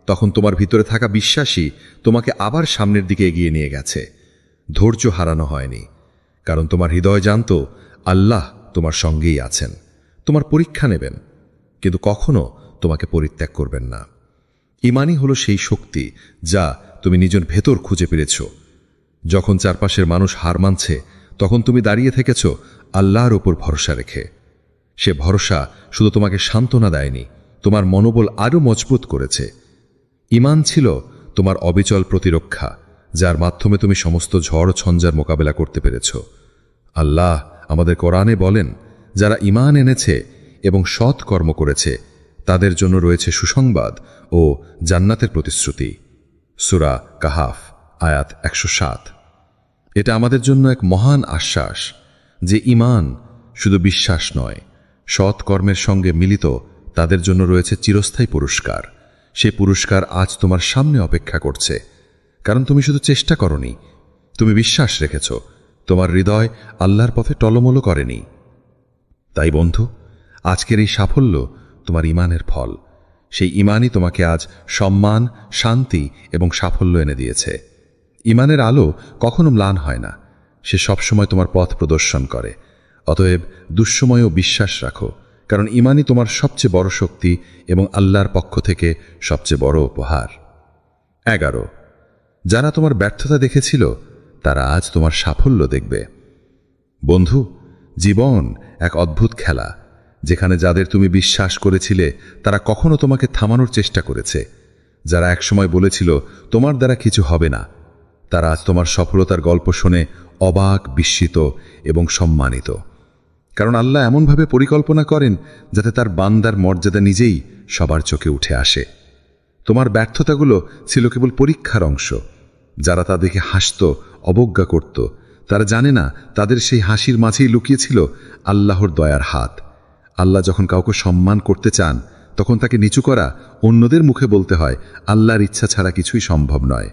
তখন তোমার ভিতরে থাকা বিশ্বাসই তোমাকে আবার সামনের দিকে এগিয়ে নিয়ে গেছে। ধৈর্য হারানো হয়নি, কারণ তোমার হৃদয় জানত আল্লাহ তোমার সঙ্গেই আছেন, তোমার পরীক্ষা নেবেন, কিন্তু কখনো তোমাকে পরিত্যাগ করবেন না। ঈমানই হলো সেই শক্তি যা তুমি নিজের ভেতর খুঁজে পেরেছ। যখন চারপাশের মানুষ হার মানছে, তখন তুমি দাঁড়িয়ে থেকেছ আল্লাহর উপর ভরসা রেখে। সে ভরসা শুধু তোমাকে সান্ত্বনা দেয়নি, তোমার মনোবল আরও মজবুত করেছে। ঈমান ছিল তোমার অবিচল প্রতিরক্ষা, যার মাধ্যমে তুমি সমস্ত ঝড় ঝঞ্ঝার মোকাবেলা করতে পেরেছ। আল্লাহ আমাদের কোরআনে বলেন, যারা ঈমান এনেছে এবং সৎ কর্ম করেছে, তাদের জন্য রয়েছে সুসংবাদ ও জান্নাতের প্রতিশ্রুতি। সূরা কাহাফ, আয়াত 107। এটা আমাদের জন্য এক মহান আশ্বাস যে ঈমান শুধু বিশ্বাস নয়, সৎ কর্মের সঙ্গে মিলিত তাদের জন্য রয়েছে চিরস্থায়ী পুরস্কার। সে পুরস্কার আজ তোমার সামনে অপেক্ষা করছে, কারণ তুমি শুধু চেষ্টা করনি, তুমি বিশ্বাস রেখেছ, তোমার হৃদয় আল্লাহর পথে টলমল করেনি। তাই বন্ধু, আজকের এই সাফল্য তোমার ঈমানের ফল। সেই ঈমানই তোমাকে আজ সম্মান, শান্তি এবং সাফল্য এনে দিয়েছে। ঈমানের আলো কখনো ম্লান হয় না, সে সবসময় তোমার পথ প্রদর্শন করে। অতএব দুঃসময়েও বিশ্বাস রাখো, কারণ ঈমানই তোমার সবচেয়ে বড় শক্তি এবং আল্লাহর পক্ষ থেকে সবচেয়ে বড় উপহার। 11, যারা তোমার ব্যর্থতা দেখেছিল তারা আজ তোমার সাফল্য দেখবে। বন্ধু, জীবন এক অদ্ভুত খেলা, যেখানে যাদের তুমি বিশ্বাস করেছিলে তারা কখনো তোমাকে থামানোর চেষ্টা করেছে। যারা একসময় বলেছিল তোমার দ্বারা কিছু হবে না, তারা আজ তোমার সফলতার গল্প শুনে অবাক, বিস্মিত এবং সম্মানিত। কারণ আল্লাহ এমনভাবে পরিকল্পনা করেন যাতে তার বান্দার মর্যাদা নিজেই সবার চোখে উঠে আসে। তোমার ব্যর্থতাগুলো ছিল কেবল পরীক্ষার অংশ। যারা তা দেখে হাসত, অবজ্ঞা করত, তারা জানে না তাদের সেই হাসির মাঝেই লুকিয়েছিল আল্লাহর দয়ার হাত। আল্লাহ যখন কাউকে সম্মান করতে চান তখন তাকে নিচু করা অন্যদের মুখে বলতে হয় আল্লাহর ইচ্ছা ছাড়া কিছুই সম্ভব নয়।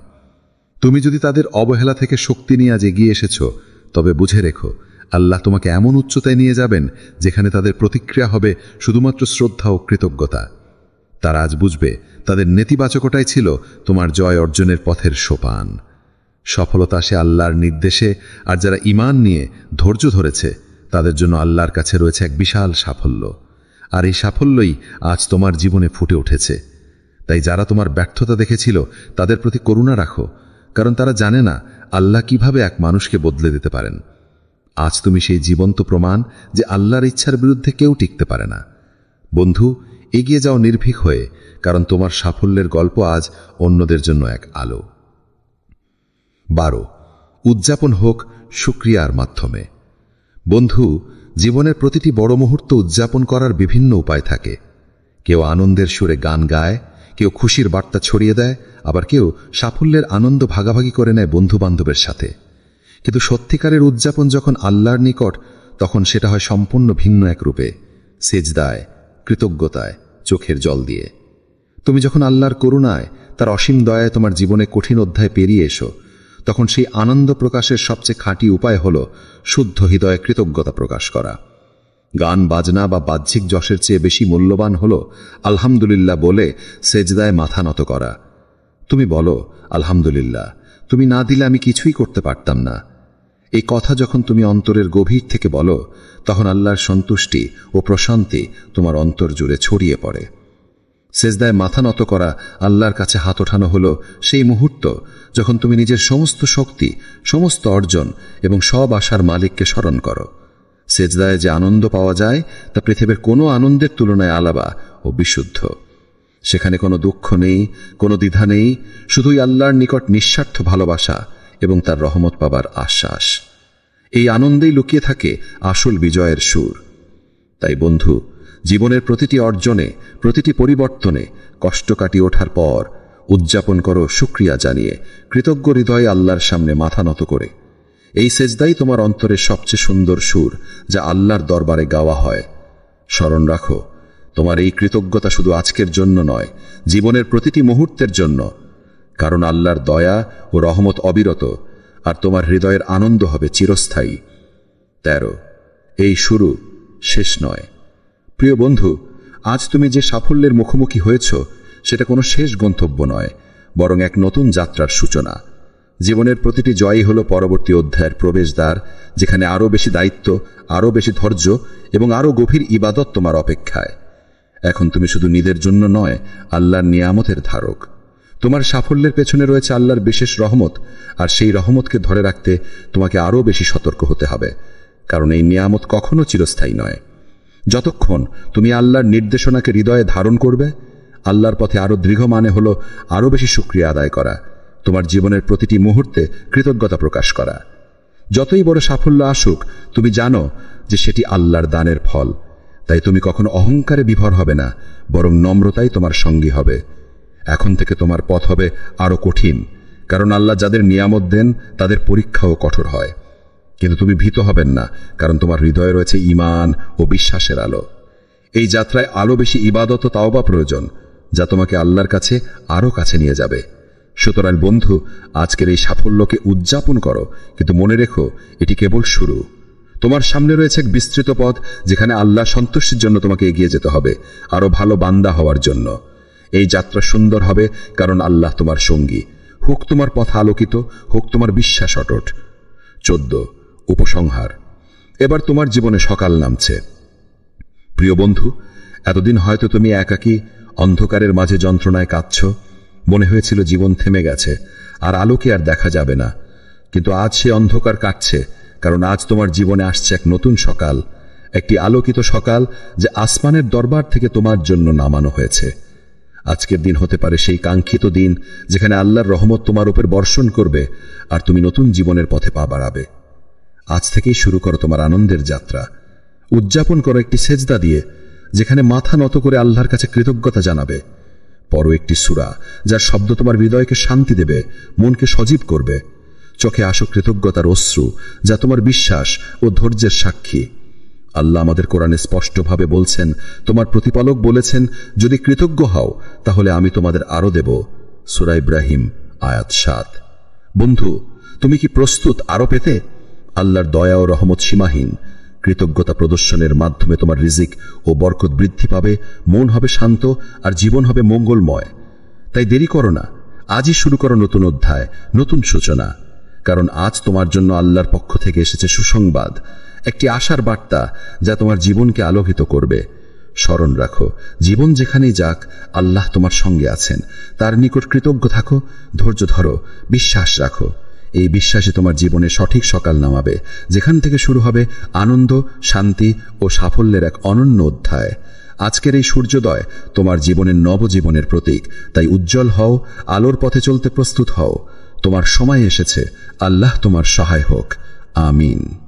তুমি যদি তাদের অবহেলা থেকে শক্তি নিয়ে আজ এগিয়ে এসেছ, তবে বুঝে রেখো আল্লাহ তোমাকে এমন উচ্চতায় নিয়ে যাবেন যেখানে তাদের প্রতিক্রিয়া হবে শুধুমাত্র শ্রদ্ধা ও কৃতজ্ঞতা। তারা আজ বুঝবে তাদের নেতিবাচকতাই ছিল তোমার জয় অর্জনের পথের সোপান। সফলতা আসে আল্লাহর নির্দেশে, আর যারা ঈমান নিয়ে ধৈর্য ধরেছে তাদের জন্য আল্লাহর কাছে রয়েছে এক বিশাল সাফল্য। আর এই সাফল্যই আজ তোমার জীবনে ফুটে উঠেছে। তাই যারা তোমার ব্যর্থতা দেখেছিল তাদের প্রতি করুণা রাখো, কারণ তারা জানে না আল্লাহ কিভাবে এক মানুষকে বদলে দিতে পারেন। আজ তুমি সেই জীবন্ত প্রমাণ যে আল্লাহর ইচ্ছার বিরুদ্ধে কেউ টিকতে পারে না। বন্ধু, এগিয়ে যাও নির্ভীক হয়ে, কারণ তোমার সাফল্যের গল্প আজ অন্যদের জন্য এক আলো। 12, উদযাপন হোক শুকরিয়ার মাধ্যমে। বন্ধু, জীবনের প্রতিটি বড় মুহূর্ত উদযাপন করার বিভিন্ন উপায় থাকে। কেউ আনন্দের সুরে গান গায়, কেউ খুশির বার্তা ছড়িয়ে দেয়, আবার কেউ সাফল্যের আনন্দ ভাগাভাগি করে নেয় বন্ধু বান্ধবের সাথে। কিন্তু সত্যিকারের উদযাপন যখন আল্লাহর নিকট, তখন সেটা হয় সম্পূর্ণ ভিন্ন এক রূপে, সেজদায়, কৃতজ্ঞতায়, চোখের জল দিয়ে। তুমি যখন আল্লাহর করুণায়, তার অসীম দয়ায় তোমার জীবনে কঠিন অধ্যায় পেরিয়ে এসো, তখন সেই আনন্দ প্রকাশের সবচেয়ে খাঁটি উপায় হল শুদ্ধ হৃদয়ে কৃতজ্ঞতা প্রকাশ করা। গান বাজনা বা বাহ্যিক যশের চেয়ে বেশি মূল্যবান হল আলহামদুলিল্লাহ বলে সেজদায় মাথা নত করা। তুমি বলো, আলহামদুলিল্লাহ, তুমি না দিলে আমি কিছুই করতে পারতাম না। এই কথা যখন তুমি অন্তরের গভীর থেকে বলো, তখন আল্লাহর সন্তুষ্টি ও প্রশান্তি তোমার অন্তর জুড়ে ছড়িয়ে পড়ে। সেজদায় মাথা নত করা, আল্লাহর কাছে হাত ওঠানো হলো সেই মুহূর্ত যখন তুমি নিজের সমস্ত শক্তি, সমস্ত অর্জন এবং সব আশার মালিককে স্মরণ করো। সেজদায় যে আনন্দ পাওয়া যায় তা পৃথিবীর কোনো আনন্দের তুলনায় আলাদা ও বিশুদ্ধ। সেখানে কোনো দুঃখ নেই, কোনো দ্বিধা নেই, শুধুই আল্লাহর নিকট নিঃস্বার্থ ভালোবাসা এবং তার রহমত পাবার আশ্বাস। এই আনন্দেই লুকিয়ে থাকে আসল বিজয়ের সুর। তাই বন্ধু, জীবনের প্রতিটি অর্জনে, প্রতিটি পরিবর্তনে কষ্ট কাটিয়ে ওঠার পর উদযাপন করো শুকরিয়া জানিয়ে, কৃতজ্ঞ হৃদয়ে আল্লাহর সামনে মাথা নত করে। এই সেজদাই তোমার অন্তরের সবচেয়ে সুন্দর সুর, যা আল্লাহর দরবারে গাওয়া হয়। স্মরণ রাখো, তোমার এই কৃতজ্ঞতা শুধু আজকের জন্য নয়, জীবনের প্রতিটি মুহূর্তের জন্য, কারণ আল্লাহর দয়া ও রহমত অবিরত, আর তোমার হৃদয়ের আনন্দ হবে চিরস্থায়ী। 13, এই শুরু, শেষ নয়। প্রিয় বন্ধু, আজ তুমি যে সাফল্যের মুখোমুখি হয়েছ সেটা কোনো শেষ গন্তব্য নয়, বরং এক নতুন যাত্রার সূচনা। জীবনের প্রতিটি জয়ই হলো পরবর্তী অধ্যায়ের প্রবেশদ্বার, যেখানে আরও বেশি দায়িত্ব, আরও বেশি ধৈর্য এবং আরও গভীর ইবাদত তোমার অপেক্ষায়। এখন তুমি শুধু নিজের জন্য নয়, আল্লাহর নিয়ামতের ধারক। তোমার সাফল্যের পেছনে রয়েছে আল্লাহর বিশেষ রহমত, আর সেই রহমতকে ধরে রাখতে তোমাকে আরও বেশি সতর্ক হতে হবে, কারণ এই নিয়ামত কখনো চিরস্থায়ী নয়। যতক্ষণ তুমি আল্লাহর নির্দেশনাকে হৃদয়ে ধারণ করবে, আল্লাহর পথে আরও দৃঢ় মানে হলো আরও বেশি শুকরিয়া আদায় করা, তোমার জীবনের প্রতিটি মুহূর্তে কৃতজ্ঞতা প্রকাশ করা। যতই বড় সাফল্য আসুক, তুমি জানো যে সেটি আল্লাহর দানের ফল। তাই তুমি কখনো অহংকারে বিভোর হবে না, বরং নম্রতাই তোমার সঙ্গী হবে। এখন থেকে তোমার পথ হবে আরও কঠিন, কারণ আল্লাহ যাদের নিয়ামত দেন তাদের পরীক্ষাও কঠোর হয়। কিন্তু তুমি ভীত হবেন না, কারণ তোমার হৃদয়ে রয়েছে ঈমান ও বিশ্বাসের আলো। এই যাত্রায় আরও বেশি ইবাদত ও তাওবা প্রয়োজন। যা তোমাকে আল্লাহর কাছে আরও কাছে নিয়ে যাবে। সুতরাং বন্ধু, আজকের এই সাফল্যকে উদযাপন করো, কিন্তু মনে রেখো এটি কেবল শুরু। তোমার সামনে রয়েছে এক বিস্তৃত পথ, যেখানে আল্লাহ সন্তুষ্টির জন্য তোমাকে এগিয়ে যেতে হবে, আরও ভালো বান্দা হওয়ার জন্য। এই যাত্রা সুন্দর হবে কারণ আল্লাহ তোমার সঙ্গী। হোক তোমার পথ আলোকিত, হোক তোমার বিশ্বাস অটুট। 14 উপসংহার। এবার তোমার জীবনে সকাল নামছে। প্রিয় বন্ধু, এতদিন হয়তো তুমি একাকী অন্ধকারের মাঝে যন্ত্রণায় কাঁদছ। মনে হয়েছিল জীবন থেমে গেছে, আর আলোকে আর দেখা যাবে না। কিন্তু আজ সে অন্ধকার কাটছে, কারণ আজ তোমার জীবনে আসছে এক নতুন সকাল, একটি আলোকিত সকাল, যে আসমানের দরবার থেকে তোমার জন্য নামানো হয়েছে। আজকের দিন হতে পারে সেই কাঙ্ক্ষিত দিন, যেখানে আল্লাহর রহমত তোমার উপর বর্ষণ করবে, আর তুমি নতুন জীবনের পথে পা বাড়াবে। আজ থেকেই শুরু করো তোমার আনন্দের যাত্রা। উদযাপন করো একটি সেজদা দিয়ে, যেখানে মাথা নত করে আল্লাহর কাছে কৃতজ্ঞতা জানাবে। পড়ো একটি সূরা, যার শব্দ তোমার হৃদয়কে শান্তি দেবে, মনকে সজীব করবে। চোখে আসো কৃতজ্ঞতার অশ্রু, যা তোমার বিশ্বাস ও ধৈর্যের সাক্ষী। আল্লাহ আমাদের কোরআনে স্পষ্টভাবে বলছেন, তোমার প্রতিপালক বলেছেন, যদি কৃতজ্ঞ হও তাহলে আমি তোমাদের আরো দেব। সূরা ইব্রাহিম আয়াত 7। বন্ধু, তুমি কি প্রস্তুত আরো পেতে? আল্লাহর দয়া ও রহমত সীমাহীন। কৃতজ্ঞতা প্রদর্শনের মাধ্যমে তোমার রিজিক ও বরকত বৃদ্ধি পাবে, মন হবে শান্ত, আর জীবন হবে মঙ্গলময়। তাই দেরি করো না, আজই শুরু করো নতুন অধ্যায়, নতুন সূচনা। কারণ আজ তোমার জন্য আল্লাহর পক্ষ থেকে এসেছে সুসংবাদ, একটি আশার বার্তা, যা তোমার জীবনকে আলোকিত করবে। স্মরণ রাখো, জীবন যেখানেই যাক, আল্লাহ তোমার সঙ্গে আছেন। তার নিকট কৃতজ্ঞ থাকো, ধৈর্য ধরো, বিশ্বাস রাখো। এই বিশ্বাসে তোমার জীবনে সঠিক সকাল নামাবে, যেখান থেকে শুরু হবে আনন্দ, শান্তি ও সাফল্যের এক অনন্য অধ্যায়। আজকের এই সূর্যোদয় তোমার জীবনের নবজীবনের প্রতীক। তাই উজ্জ্বল হও, আলোর পথে চলতে প্রস্তুত হও। তোমার সময় এসেছে, আল্লাহ তোমার সহায় হোক। আমিন।